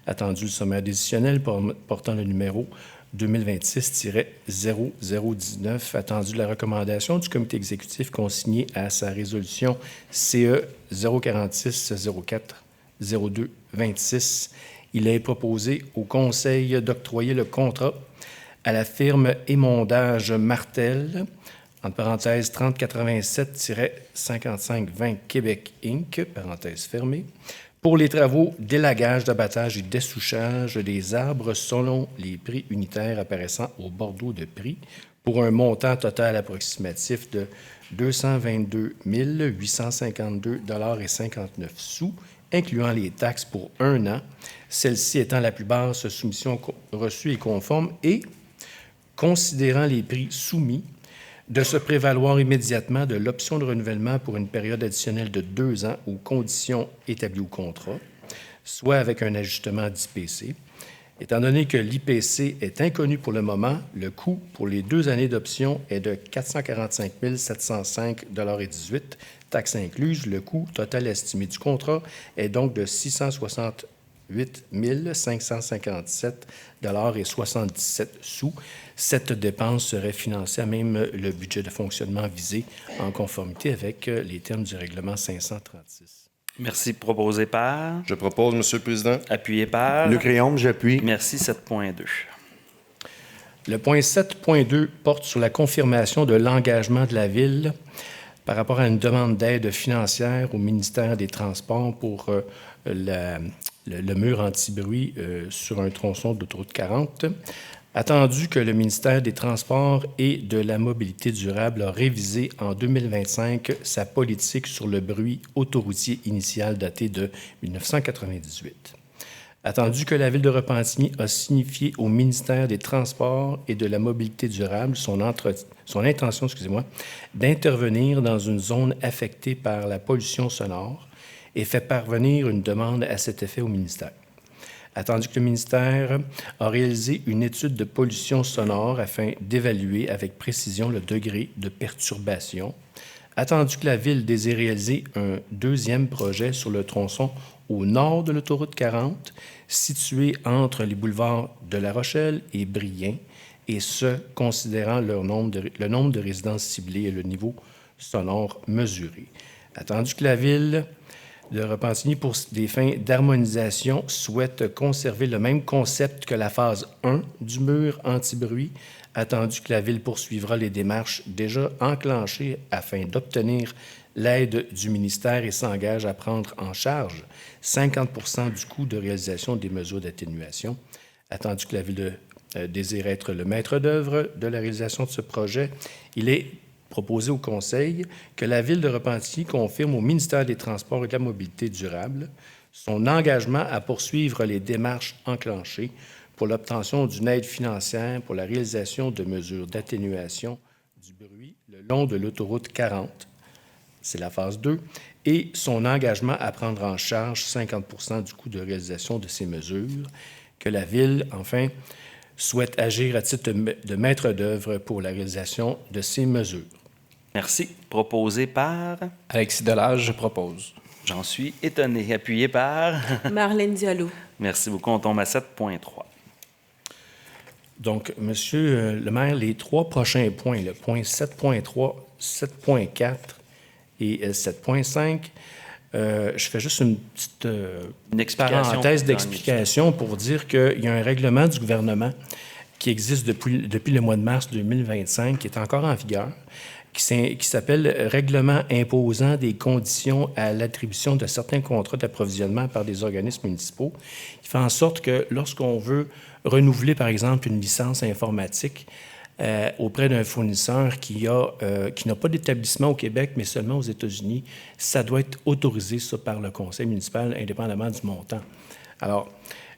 attendu le sommaire décisionnel portant le numéro 2026-0019, attendu la recommandation du comité exécutif consignée à sa résolution CE 046-04-02-26. Il est proposé au Conseil d'octroyer le contrat à la firme Émondage Martel, entre parenthèses 3087-5520 Québec Inc., parenthèse fermée, pour les travaux d'élagage, d'abattage et dessouchage des arbres selon les prix unitaires apparaissant au bordereau de prix, pour un montant total approximatif de 222 852,59 $, incluant les taxes pour 1 an, celle-ci étant la plus basse soumission reçue et conforme, et, considérant les prix soumis, de se prévaloir immédiatement de l'option de renouvellement pour une période additionnelle de 2 ans aux conditions établies au contrat, soit avec un ajustement d'IPC, Étant donné que l'IPC est inconnu pour le moment, le coût pour les 2 années d'option est de 445 705,18 $, taxes incluses. Le coût total estimé du contrat est donc de 668 557,77 $. Cette dépense serait financée à même le budget de fonctionnement visé en conformité avec les termes du règlement 536. Merci. Proposé par? Je propose, Monsieur le Président. Appuyé par? Luc Réaume, j'appuie. Merci. 7.2. Le point 7.2 porte sur la confirmation de l'engagement de la Ville par rapport à une demande d'aide financière au ministère des Transports pour le mur anti-bruit sur un tronçon d'autoroute 40. Attendu que le ministère des Transports et de la Mobilité durable a révisé en 2025 sa politique sur le bruit autoroutier initial datée de 1998. Attendu que la Ville de Repentigny a signifié au ministère des Transports et de la Mobilité durable son intention d'intervenir dans une zone affectée par la pollution sonore et fait parvenir une demande à cet effet au ministère. Attendu que le ministère a réalisé une étude de pollution sonore afin d'évaluer avec précision le degré de perturbation. Attendu que la Ville désire réaliser un 2e projet sur le tronçon au nord de l'autoroute 40, situé entre les boulevards de La Rochelle et Brien, et ce, considérant le nombre de résidences ciblées et le niveau sonore mesuré. Attendu que la Ville de Repentigny, pour des fins d'harmonisation, souhaite conserver le même concept que la phase 1 du mur anti-bruit, attendu que la Ville poursuivra les démarches déjà enclenchées afin d'obtenir l'aide du ministère et s'engage à prendre en charge 50 % du coût de réalisation des mesures d'atténuation. Attendu que la Ville désire être le maître d'œuvre de la réalisation de ce projet, il est proposé au Conseil que la Ville de Repentigny confirme au ministère des Transports et de la Mobilité durable son engagement à poursuivre les démarches enclenchées pour l'obtention d'une aide financière pour la réalisation de mesures d'atténuation du bruit le long de l'autoroute 40, c'est la phase 2, et son engagement à prendre en charge 50 % du coût de réalisation de ces mesures, que la Ville, enfin, souhaite agir à titre de maître d'œuvre pour la réalisation de ces mesures. Merci. Proposé par? Alexis Delage, je propose. J'en suis étonné. Appuyé par? Marlène Diallo. Merci beaucoup. On tombe à 7.3. Donc, Monsieur le maire, les 3 prochains points, le point 7.3, 7.4 et 7.5, je fais juste une petite parenthèse d'explication pour dire qu'il y a un règlement du gouvernement qui existe depuis le mois de mars 2025, qui est encore en vigueur, qui s'appelle « Règlement imposant des conditions à l'attribution de certains contrats d'approvisionnement par des organismes municipaux », qui fait en sorte que lorsqu'on veut renouveler, par exemple, une licence informatique auprès d'un fournisseur qui n'a pas d'établissement au Québec, mais seulement aux États-Unis, ça doit être autorisé, ça, par le conseil municipal, indépendamment du montant. Alors,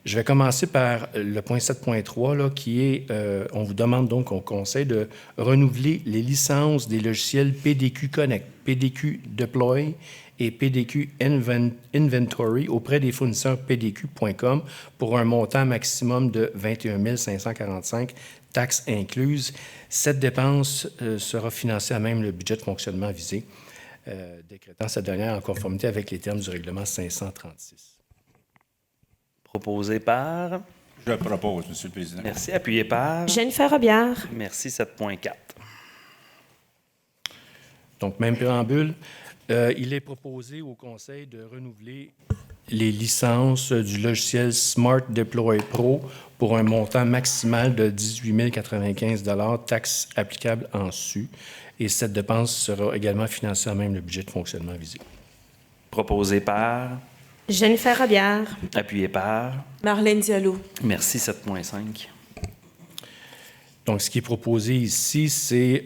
je vais commencer par le point 7.3, là, qui est, on vous demande donc au conseil de renouveler les licences des logiciels PDQ Connect, PDQ Deploy et PDQ Inventory auprès des fournisseurs pdq.com pour un montant maximum de 21 545, taxes incluses. Cette dépense sera financée à même le budget de fonctionnement visé, décrétant cette dernière en conformité avec les termes du règlement 536. Proposé par? Je propose, Monsieur le Président. Merci. Appuyé par? Jennifer Robillard. Merci. 7.4. Donc, même préambule. Il est proposé au Conseil de renouveler les licences du logiciel Smart Deploy Pro pour un montant maximal de 18 095 $, taxes applicables en su. Et cette dépense sera également financée à même le budget de fonctionnement visé. Proposé par? Jennifer Robillard. Appuyé par? Marlène Diallo. Merci. 7.5. Donc, ce qui est proposé ici, c'est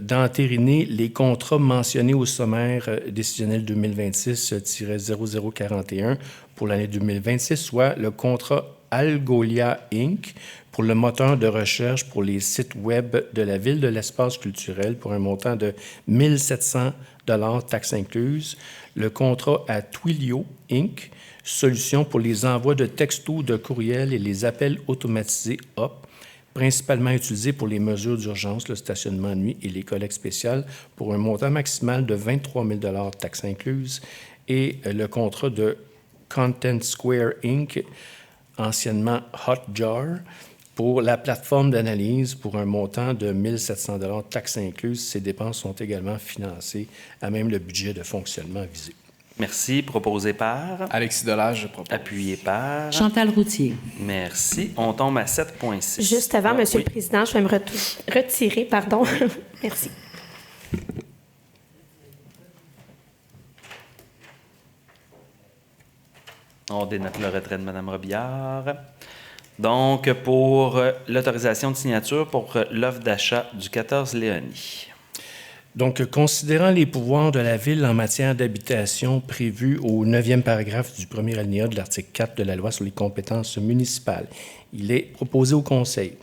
d'entériner les contrats mentionnés au sommaire décisionnel 2026-0041 pour l'année 2026, soit le contrat Algolia Inc. pour le moteur de recherche pour les sites web de la Ville de l'Espace culturel pour un montant de 1 700 $, taxes incluses. Le contrat à Twilio Inc., solution pour les envois de textos, de courriels et les appels automatisés HOP, principalement utilisés pour les mesures d'urgence, le stationnement de nuit et les collectes spéciales, pour un montant maximal de 23 000 taxes incluses, et le contrat de Content Square Inc., anciennement Hotjar, pour la plateforme d'analyse pour un montant de 1 700 taxes incluses. Ces dépenses sont également financées à même le budget de fonctionnement visé. Merci. Proposé par? Alexis Delage, je propose. Appuyé par? Chantal Routier. Merci. On tombe à 7.6. Juste avant, Monsieur oui. le Président, je vais me retirer, pardon. Merci. On dénote le retrait de Mme Robillard. Donc, pour l'autorisation de signature pour l'offre d'achat du 14 Léonie. Donc, considérant les pouvoirs de la Ville en matière d'habitation prévus au 9e paragraphe du premier alinéa de l'article 4 de la Loi sur les compétences municipales, il est proposé au Conseil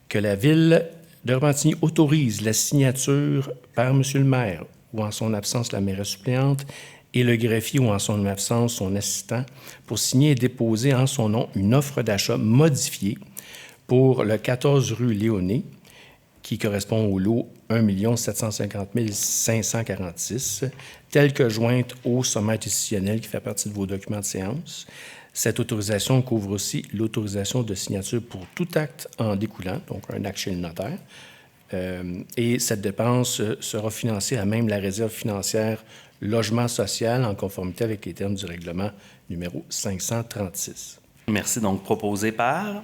que la Ville de Repentigny autorise la signature par M. le maire, ou en son absence la mairesse suppléante, et le greffier, ou en son absence son assistant, pour signer et déposer en son nom une offre d'achat modifiée pour le 14 rue Léoné, qui correspond au lot 1 750 546, tel que jointe au sommaire décisionnel qui fait partie de vos documents de séance. Cette autorisation couvre aussi l'autorisation de signature pour tout acte en découlant, donc un acte chez le notaire. Et cette dépense sera financée à même la réserve financière logement social en conformité avec les termes du règlement numéro 536. Merci. Donc, proposé par?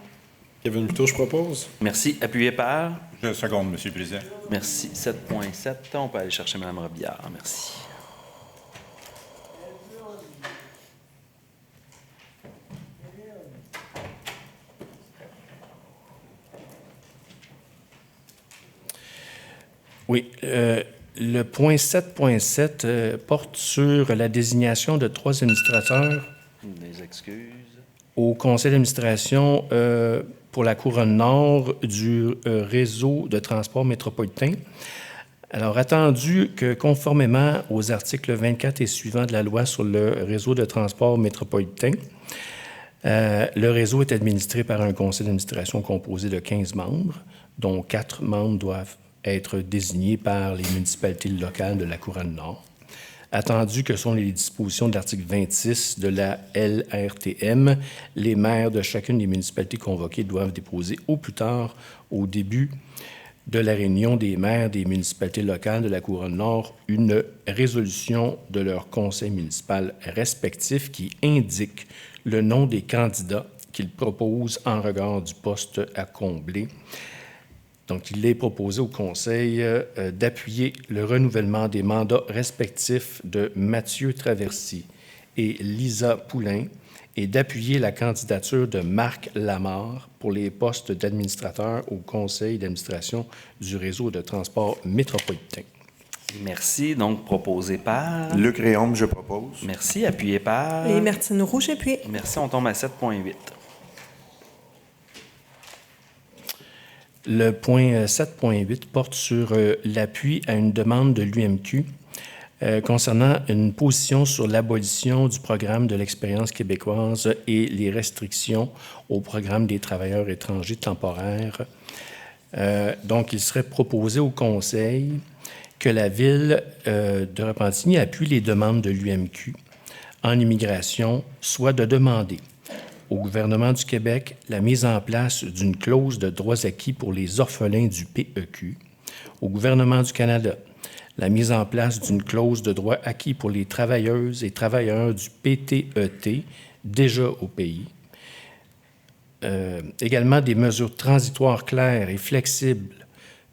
Kevin Buteau, je propose. Merci. Appuyé par? Je seconde, M. le Président. Merci. 7.7. On peut aller chercher Mme Robillard. Merci. Oui. Le point 7.7 porte sur la désignation de 3 administrateurs Des excuses. au conseil d'administration pour la couronne nord du réseau de transport métropolitain. Alors, attendu que conformément aux articles 24 et suivants de la loi sur le réseau de transport métropolitain, le réseau est administré par un conseil d'administration composé de 15 membres, dont 4 membres doivent être désignés par les municipalités locales de la couronne nord. Attendu que sont les dispositions de l'article 26 de la LRTM, les maires de chacune des municipalités convoquées doivent déposer au plus tard au début de la réunion des maires des municipalités locales de la couronne nord une résolution de leur conseil municipal respectif qui indique le nom des candidats qu'ils proposent en regard du poste à combler. Donc, il est proposé au Conseil d'appuyer le renouvellement des mandats respectifs de Mathieu Traversy et Lisa Poulain et d'appuyer la candidature de Marc Lamarre pour les postes d'administrateur au Conseil d'administration du réseau de transport métropolitain. Merci. Donc, proposé par? Luc Réaume, je propose. Merci. Appuyé par? Et Martine Roux, j'appuie. Merci. On tombe à 7.8. Le point 7.8 porte sur l'appui à une demande de l'UMQ concernant une position sur l'abolition du programme de l'expérience québécoise et les restrictions au programme des travailleurs étrangers temporaires. Donc, il serait proposé au Conseil que la Ville de Repentigny appuie les demandes de l'UMQ en immigration, soit de demander au gouvernement du Québec la mise en place d'une clause de droits acquis pour les orphelins du PEQ, au gouvernement du Canada la mise en place d'une clause de droits acquis pour les travailleuses et travailleurs du PTET déjà au pays, également des mesures transitoires claires et flexibles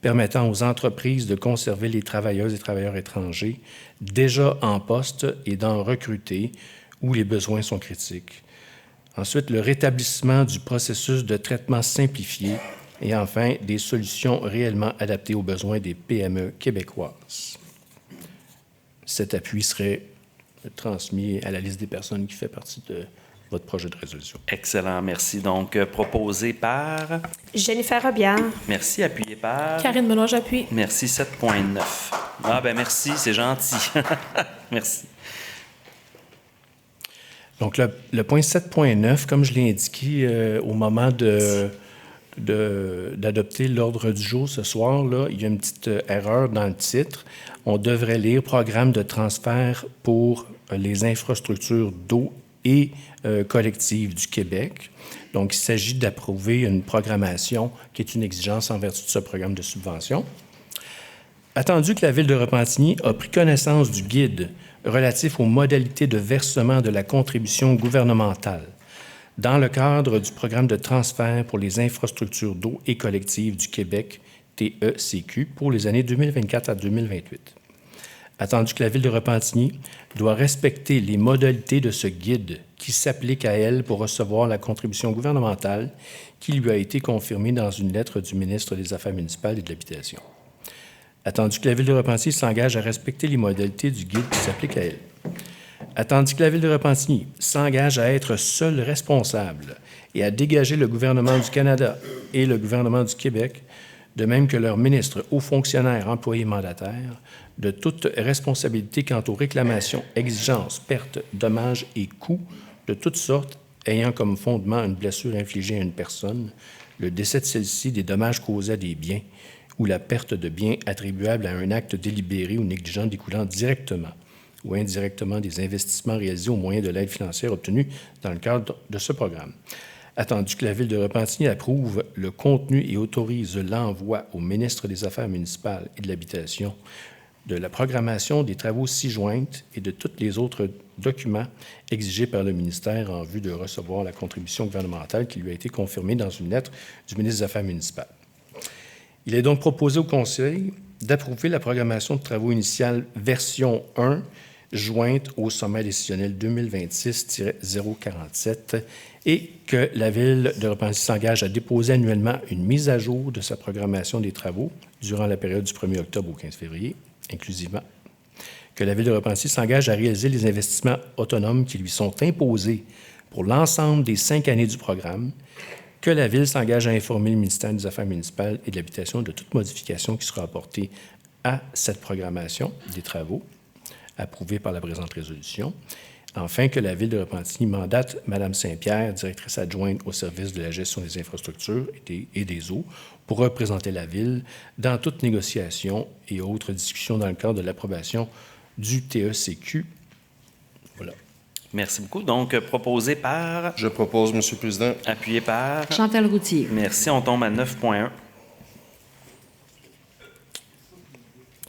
permettant aux entreprises de conserver les travailleuses et travailleurs étrangers déjà en poste et d'en recruter où les besoins sont critiques. Ensuite, le rétablissement du processus de traitement simplifié et enfin, des solutions réellement adaptées aux besoins des PME québécoises. Cet appui serait transmis à la liste des personnes qui fait partie de votre projet de résolution. Excellent, merci. Donc, proposé par? Jennifer Robillard. Merci, appuyé par? Karine Benoît, j'appuie. Merci, 7.9. Ah ben merci, c'est gentil. Merci. Donc, le point 7.9, comme je l'ai indiqué au moment d'adopter l'ordre du jour ce soir, là, il y a une petite erreur dans le titre. On devrait lire « Programme de transfert pour les infrastructures d'eau et collectives du Québec ». Donc, il s'agit d'approuver une programmation qui est une exigence en vertu de ce programme de subvention. Attendu que la Ville de Repentigny a pris connaissance du guide relatif aux modalités de versement de la contribution gouvernementale dans le cadre du programme de transfert pour les infrastructures d'eau et collectives du Québec, TECQ, pour les années 2024 à 2028. Attendu que la Ville de Repentigny doit respecter les modalités de ce guide qui s'applique à elle pour recevoir la contribution gouvernementale qui lui a été confirmée dans une lettre du ministre des Affaires municipales et de l'Habitation. Attendu que la Ville de Repentigny s'engage à respecter les modalités du guide qui s'applique à elle. Attendu que la Ville de Repentigny s'engage à être seule responsable et à dégager le gouvernement du Canada et le gouvernement du Québec, de même que leurs ministres, hauts fonctionnaires, employés mandataires, de toute responsabilité quant aux réclamations, exigences, pertes, dommages et coûts de toutes sortes ayant comme fondement une blessure infligée à une personne, le décès de celle-ci, des dommages causés à des biens ou la perte de biens attribuables à un acte délibéré ou négligent découlant directement ou indirectement des investissements réalisés au moyen de l'aide financière obtenue dans le cadre de ce programme. Attendu que la Ville de Repentigny approuve le contenu et autorise l'envoi au ministre des Affaires municipales et de l'Habitation de la programmation des travaux ci-jointes et de tous les autres documents exigés par le ministère en vue de recevoir la contribution gouvernementale qui lui a été confirmée dans une lettre du ministre des Affaires municipales. Il est donc proposé au Conseil d'approuver la programmation de travaux initiale version 1 jointe au sommet décisionnel 2026-047 et que la Ville de Repentigny s'engage à déposer annuellement une mise à jour de sa programmation des travaux durant la période du 1er octobre au 15 février, inclusivement. Que la Ville de Repentigny s'engage à réaliser les investissements autonomes qui lui sont imposés pour l'ensemble des 5 années du programme. Que la Ville s'engage à informer le ministère des Affaires municipales et de l'Habitation de toute modification qui sera apportée à cette programmation des travaux approuvée par la présente résolution. Enfin, que la Ville de Repentigny mandate Mme Saint-Pierre, directrice adjointe au service de la gestion des infrastructures et des eaux, pour représenter la Ville dans toute négociation et autres discussions dans le cadre de l'approbation du TECQ. Voilà. Merci beaucoup. Donc, proposé par... Je propose, M. le Président. Appuyé par... Chantal Routier. Merci. On tombe à 9.1.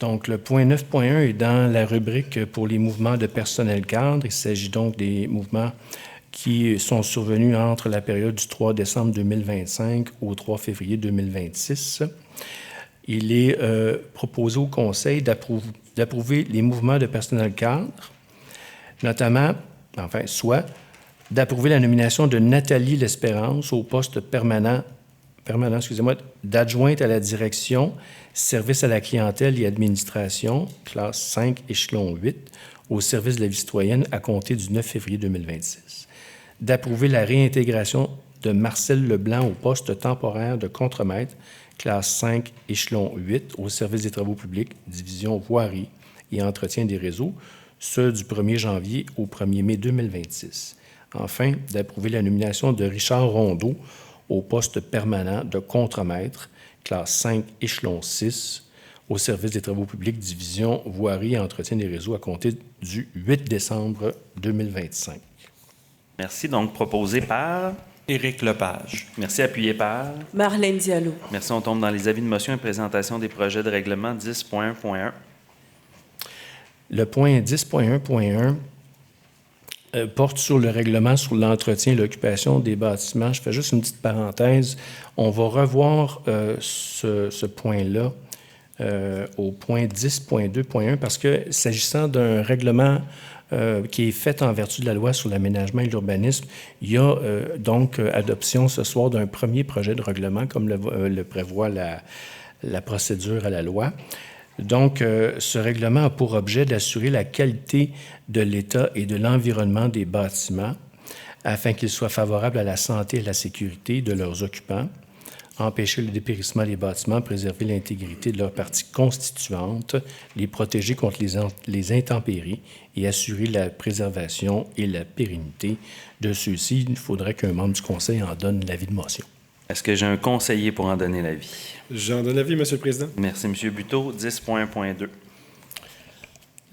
Donc, le point 9.1 est dans la rubrique pour les mouvements de personnel cadre. Il s'agit donc des mouvements qui sont survenus entre la période du 3 décembre 2025 au 3 février 2026. Il est proposé au Conseil d'approuver les mouvements de personnel cadre, notamment, soit d'approuver la nomination de Nathalie L'Espérance au poste permanent, d'adjointe à la direction, service à la clientèle et administration, classe 5, échelon 8, au service de la vie citoyenne à compter du 9 février 2026. D'approuver la réintégration de Marcel Leblanc au poste temporaire de contremaître, classe 5, échelon 8, au service des travaux publics, division voirie et entretien des réseaux, ce du 1er janvier au 1er mai 2026. Enfin, d'approuver la nomination de Richard Rondeau au poste permanent de contremaître, classe 5, échelon 6, au service des travaux publics, division voirie et entretien des réseaux à compter du 8 décembre 2025. Merci. Donc, proposé par... Éric Lepage. Merci. Appuyé par... Marlène Diallo. Merci. On tombe dans les avis de motion et présentation des projets de règlement 10.1.1. Le point 10.1.1 porte sur le règlement sur l'entretien et l'occupation des bâtiments. Je fais juste une petite parenthèse. On va revoir ce point-là au point 10.2.1 parce que s'agissant d'un règlement qui est fait en vertu de la loi sur l'aménagement et l'urbanisme, il y a donc adoption ce soir d'un premier projet de règlement comme le prévoit la procédure à la loi. Donc, ce règlement a pour objet d'assurer la qualité de l'état et de l'environnement des bâtiments afin qu'ils soient favorables à la santé et à la sécurité de leurs occupants, empêcher le dépérissement des bâtiments, préserver l'intégrité de leurs parties constituantes, les protéger contre les intempéries et assurer la préservation et la pérennité de ceux-ci. Il faudrait qu'un membre du Conseil en donne l'avis de motion. Est-ce que j'ai un conseiller pour en donner l'avis? J'en donne l'avis, Monsieur le Président. Merci, M. Buteau. 10.1.2.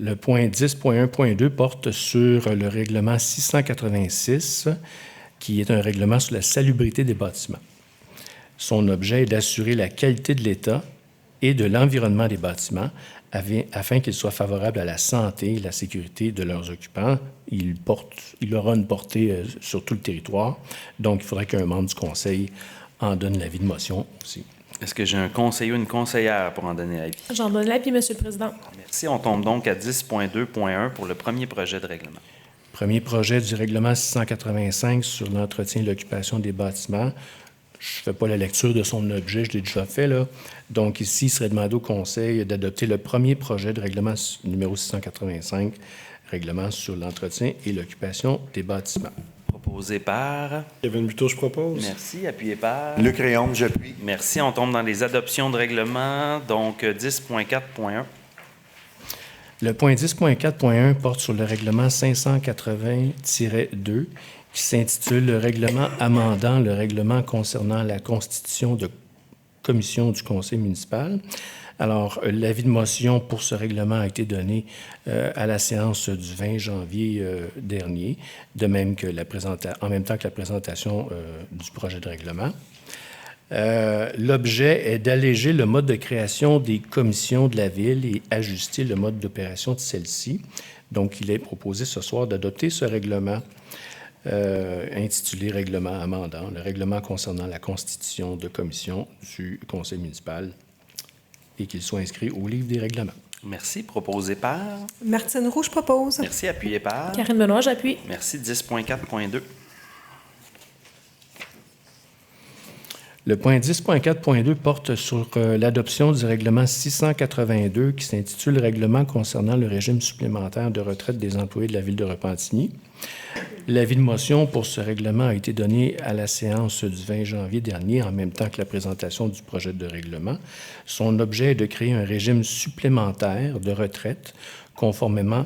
Le point 10.1.2 porte sur le règlement 686, qui est un règlement sur la salubrité des bâtiments. Son objet est d'assurer la qualité de l'état et de l'environnement des bâtiments afin qu'ils soient favorables à la santé et la sécurité de leurs occupants. Il aura une portée sur tout le territoire, donc il faudrait qu'un membre du Conseil en donne l'avis de motion aussi. Est-ce que j'ai un conseiller ou une conseillère pour en donner l'avis? J'en donne l'avis, Monsieur le Président. Merci. On tombe donc à 10.2.1 pour le premier projet de règlement. Premier projet du règlement 685 sur l'entretien et l'occupation des bâtiments. Je ne fais pas la lecture de son objet, je l'ai déjà fait, là. Donc ici, il serait demandé au Conseil d'adopter le premier projet de règlement numéro 685, règlement sur l'entretien et l'occupation des bâtiments. Proposé par... Kevin Buteau, je propose. Merci. Appuyé par... Luc Réaume, j'appuie. Merci. On tombe dans les adoptions de règlement, donc 10.4.1. Le point 10.4.1 porte sur le règlement 580-2 qui s'intitule « Le règlement amendant le règlement concernant la constitution de commission du conseil municipal ». Alors, l'avis de motion pour ce règlement a été donné à la séance du 20 janvier dernier, de même que en même temps que la présentation du projet de règlement. L'objet est d'alléger le mode de création des commissions de la Ville et ajuster le mode d'opération de celle-ci. Donc, il est proposé ce soir d'adopter ce règlement intitulé « Règlement amendant », le règlement concernant la constitution de commission du conseil municipal et qu'il soit inscrit au livre des règlements. Merci. Proposé par... Martine Roux, je propose. Merci. Appuyé par... Karine Benoît, j'appuie. Merci. 10.4.2. Le point 10.4.2 porte sur l'adoption du règlement 682 qui s'intitule « Règlement concernant le régime supplémentaire de retraite des employés de la Ville de Repentigny ». L'avis de motion pour ce règlement a été donné à la séance du 20 janvier dernier, en même temps que la présentation du projet de règlement. Son objet est de créer un régime supplémentaire de retraite conformément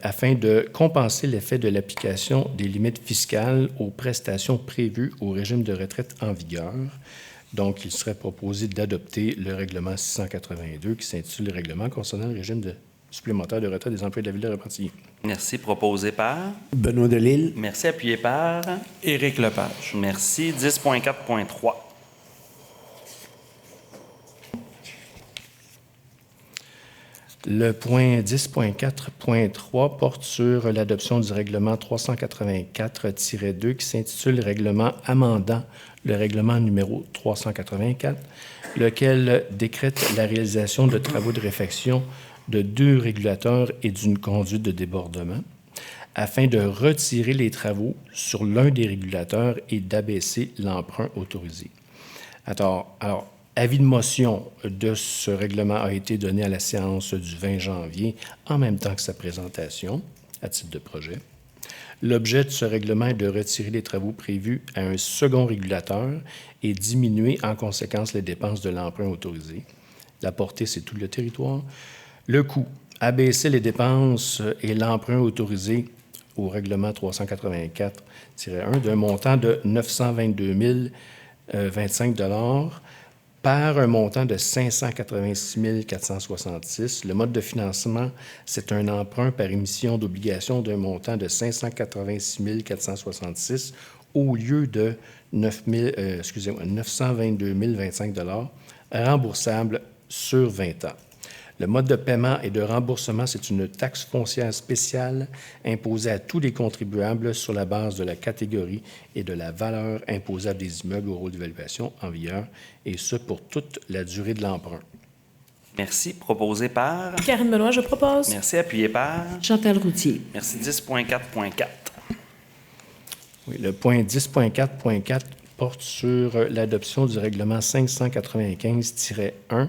afin de compenser l'effet de l'application des limites fiscales aux prestations prévues au régime de retraite en vigueur. Donc, il serait proposé d'adopter le règlement 682 qui s'intitule « Le règlement concernant le régime supplémentaire de retraite des employés de la Ville de Repentigny ». Merci. Proposé par... Benoît Delisle. Merci. Appuyé par... Éric Lepage. Merci. 10.4.3. Le point 10.4.3 porte sur l'adoption du règlement 384-2 qui s'intitule « Règlement amendant le règlement numéro 384 », lequel décrète la réalisation de travaux de réfection de 2 régulateurs et d'une conduite de débordement afin de retirer les travaux sur l'un des régulateurs et d'abaisser l'emprunt autorisé. Alors, avis de motion de ce règlement a été donné à la séance du 20 janvier, en même temps que sa présentation, à titre de projet. L'objet de ce règlement est de retirer les travaux prévus à un second régulateur et diminuer en conséquence les dépenses de l'emprunt autorisé. La portée, c'est tout le territoire. Le coût, abaisser les dépenses et l'emprunt autorisé au règlement 384-1 d'un montant de 922 025 $ par un montant de 586 466. Le mode de financement, c'est un emprunt par émission d'obligations d'un montant de 586 466 au lieu de 922 025 $ remboursable sur 20 ans. Le mode de paiement et de remboursement, c'est une taxe foncière spéciale imposée à tous les contribuables sur la base de la catégorie et de la valeur imposable des immeubles au rôle d'évaluation en vigueur, et ce pour toute la durée de l'emprunt. Merci. Proposé par... Karine Benoît, je propose. Merci. Appuyé par... Chantal Routier. Merci. 10.4.4. Oui, le point 10.4.4 porte sur l'adoption du règlement 595-1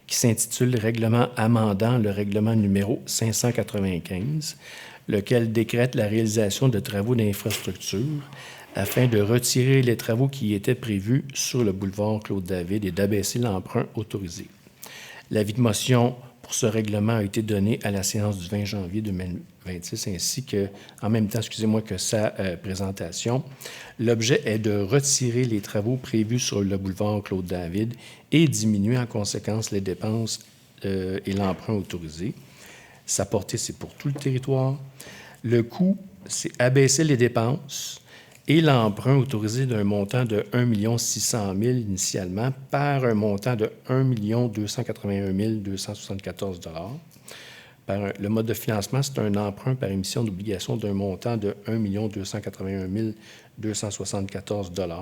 qui s'intitule « Règlement amendant le règlement numéro 595 », lequel décrète la réalisation de travaux d'infrastructure afin de retirer les travaux qui étaient prévus sur le boulevard Claude-David et d'abaisser l'emprunt autorisé. L'avis de motion pour ce règlement a été donné à la séance du 20 janvier 2026 ainsi que, en même temps, que sa présentation. L'objet est de retirer les travaux prévus sur le boulevard Claude-David et diminuer en conséquence les dépenses et l'emprunt autorisé. Sa portée, c'est pour tout le territoire. Le coût, c'est abaisser les dépenses et l'emprunt autorisé d'un montant de 1 600 000 initialement par un montant de 1 281 274 $. Le mode de financement, c'est un emprunt par émission d'obligation d'un montant de 1 281 274 $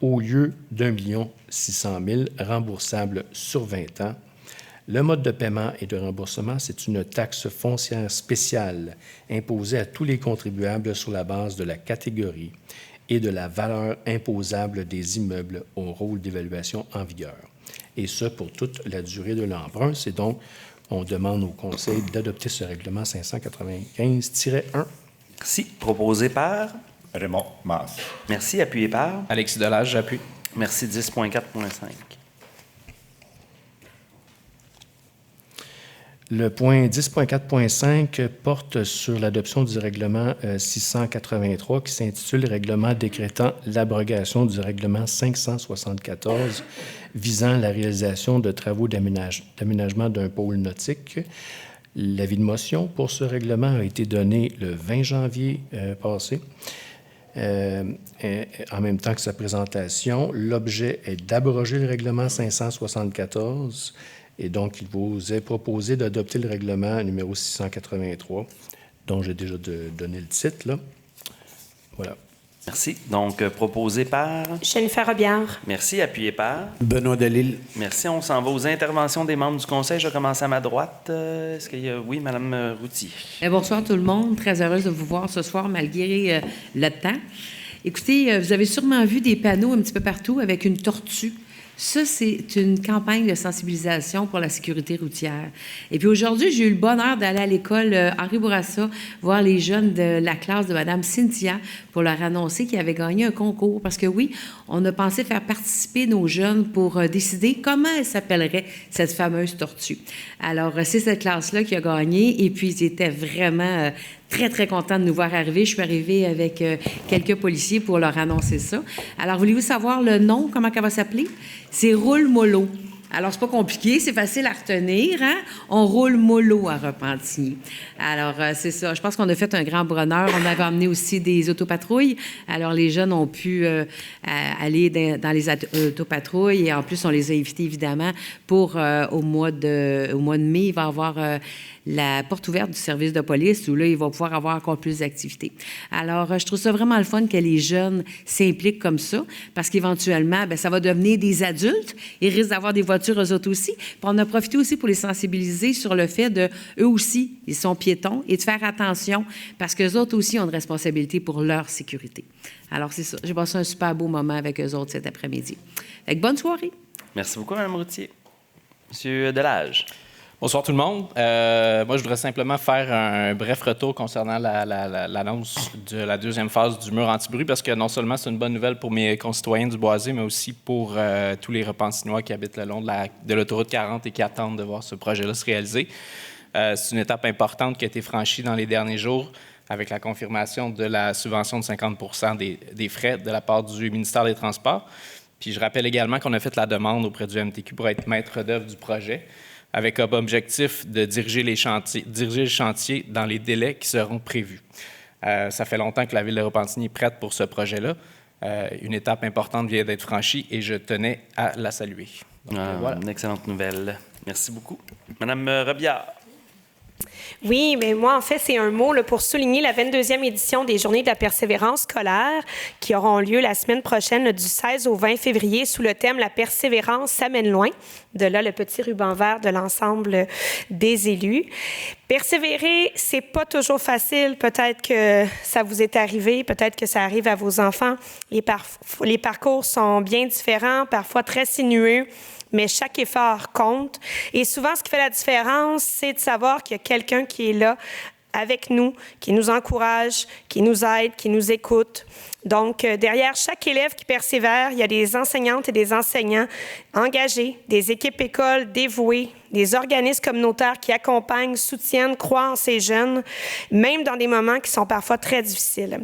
au lieu d'1 600 000 remboursable sur 20 ans. Le mode de paiement et de remboursement, c'est une taxe foncière spéciale imposée à tous les contribuables sur la base de la catégorie et de la valeur imposable des immeubles au rôle d'évaluation en vigueur. Et ce, pour toute la durée de l'emprunt. C'est donc, on demande au Conseil d'adopter ce règlement 595-1. Merci. Proposé par? Raymond Masse. Merci. Appuyé par? Alexis Delage, j'appuie. Merci. 10.4.5. Le point 10.4.5 porte sur l'adoption du règlement 683 qui s'intitule « Règlement décrétant l'abrogation du règlement 574 visant la réalisation de travaux d'aménagement d'un pôle nautique ». L'avis de motion pour ce règlement a été donné le 20 janvier passé. En même temps que sa présentation, l'objet est d'abroger le règlement 574 et donc il vous est proposé d'adopter le règlement numéro 683, dont j'ai déjà donné le titre, là. Voilà. Merci. Donc, proposé par? Jennifer Robillard. Merci. Appuyé par? Benoît Delisle. Merci. On s'en va aux interventions des membres du Conseil. Je commence à ma droite. Est-ce qu'il y a... Oui, Mme Routier. Bonsoir tout le monde. Très heureuse de vous voir ce soir, malgré le temps. Écoutez, vous avez sûrement vu des panneaux un petit peu partout avec une tortue. Ça, c'est une campagne de sensibilisation pour la sécurité routière. Et puis aujourd'hui, j'ai eu le bonheur d'aller à l'école Henri Bourassa voir les jeunes de la classe de Mme Cynthia pour leur annoncer qu'ils avaient gagné un concours. Parce que oui, on a pensé faire participer nos jeunes pour décider comment elle s'appellerait, cette fameuse tortue. Alors, c'est cette classe-là qui a gagné et puis ils étaient vraiment... très, très contents de nous voir arriver. Je suis arrivée avec quelques policiers pour leur annoncer ça. Alors, voulez-vous savoir le nom, comment elle va s'appeler? C'est Roule Mollo. Alors, c'est pas compliqué, c'est facile à retenir, hein? On roule mollo à Repentigny. Alors, c'est ça. Je pense qu'on a fait un grand bonheur. On avait emmené aussi des autopatrouilles. Alors, les jeunes ont pu aller dans les autopatrouilles et en plus, on les a invités, évidemment, pour au mois de mai, il va y avoir la porte ouverte du service de police où là, il va pouvoir avoir encore plus d'activités. Alors, je trouve ça vraiment le fun que les jeunes s'impliquent comme ça parce qu'éventuellement, bien, ça va devenir des adultes. Ils risquent d'avoir des voitures eux autres aussi. Puis on a profité aussi pour les sensibiliser sur le fait de, eux aussi, ils sont piétons et de faire attention parce qu'eux autres aussi ont une responsabilité pour leur sécurité. Alors, c'est ça. J'ai passé un super beau moment avec eux autres cet après-midi. Fait que bonne soirée. Merci beaucoup, Mme Routier. Monsieur Delage. Bonsoir tout le monde. Moi, je voudrais simplement faire un bref retour concernant l'annonce de la deuxième phase du mur anti-bruit parce que non seulement c'est une bonne nouvelle pour mes concitoyens du Boisé, mais aussi pour tous les Repentinois qui habitent le long de l'autoroute 40 et qui attendent de voir ce projet-là se réaliser. C'est une étape importante qui a été franchie dans les derniers jours avec la confirmation de la subvention de 50 % des frais de la part du ministère des Transports. Puis je rappelle également qu'on a fait la demande auprès du MTQ pour être maître d'œuvre du projet, avec comme objectif de diriger le chantier dans les délais qui seront prévus. Ça fait longtemps que la Ville de Repentigny est prête pour ce projet-là. Une étape importante vient d'être franchie et je tenais à la saluer. Donc, voilà. Une excellente nouvelle. Merci beaucoup. Madame Robillard. Oui, mais moi, en fait, c'est un mot là, pour souligner la 22e édition des Journées de la persévérance scolaire qui auront lieu la semaine prochaine, du 16 au 20 février, sous le thème « La persévérance s'amène loin ». De là, le petit ruban vert de l'ensemble des élus. Persévérer, c'est pas toujours facile. Peut-être que ça vous est arrivé, peut-être que ça arrive à vos enfants. Les parcours sont bien différents, parfois très sinueux, mais chaque effort compte. Et souvent, ce qui fait la différence, c'est de savoir qu'il y a quelqu'un qui est là avec nous, qui nous encouragent, qui nous aident, qui nous écoutent. Donc, derrière chaque élève qui persévère, il y a des enseignantes et des enseignants engagés, des équipes écoles dévouées, des organismes communautaires qui accompagnent, soutiennent, croient en ces jeunes, même dans des moments qui sont parfois très difficiles.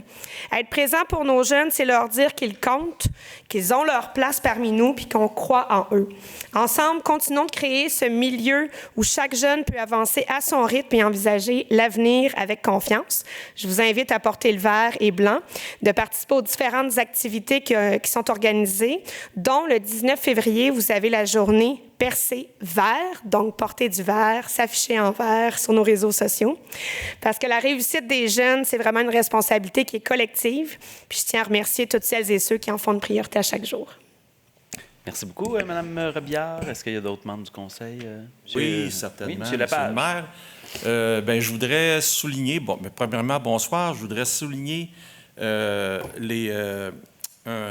Être présent pour nos jeunes, c'est leur dire qu'ils comptent, qu'ils ont leur place parmi nous, puis qu'on croit en eux. Ensemble, continuons de créer ce milieu où chaque jeune peut avancer à son rythme et envisager l'avenir avec confiance. Je vous invite à porter le vert et blanc, de participer aux différentes activités qui sont organisées, dont le 19 février, vous avez la journée percée vert, donc porter du vert, s'afficher en vert sur nos réseaux sociaux. Parce que la réussite des jeunes, c'est vraiment une responsabilité qui est collective. Puis je tiens à remercier toutes celles et ceux qui en font une priorité à chaque jour. Merci beaucoup, Mme Robillard. Est-ce qu'il y a d'autres membres du Conseil? Oui, certainement, oui, Monsieur Lepage. le maire. Je voudrais souligner, premièrement, bonsoir, je voudrais souligner un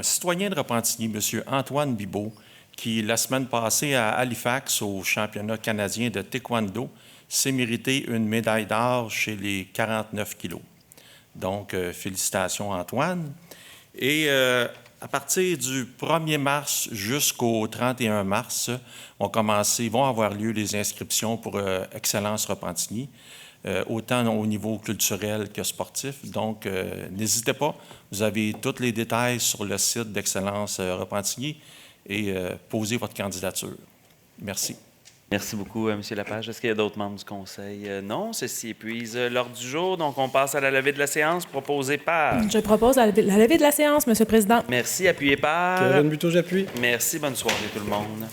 citoyen de Repentigny, M. Antoine Bibeau, qui, la semaine passée à Halifax, au championnat canadien de taekwondo, s'est mérité une médaille d'or chez les 49 kilos. Donc, félicitations, Antoine. Et à partir du 1er mars jusqu'au 31 mars, vont avoir lieu les inscriptions pour Excellence Repentigny, autant au niveau culturel que sportif. Donc, n'hésitez pas, vous avez tous les détails sur le site d'Excellence Repentigny et posez votre candidature. Merci. Merci beaucoup, M. Lepage. Est-ce qu'il y a d'autres membres du Conseil? Non, ceci épuise l'ordre du jour. Donc, on passe à la levée de la séance proposée par... Je propose la levée de la séance, M. le Président. Merci, appuyé par... Kevin Buteau, j'appuie. Merci, bonne soirée tout le monde.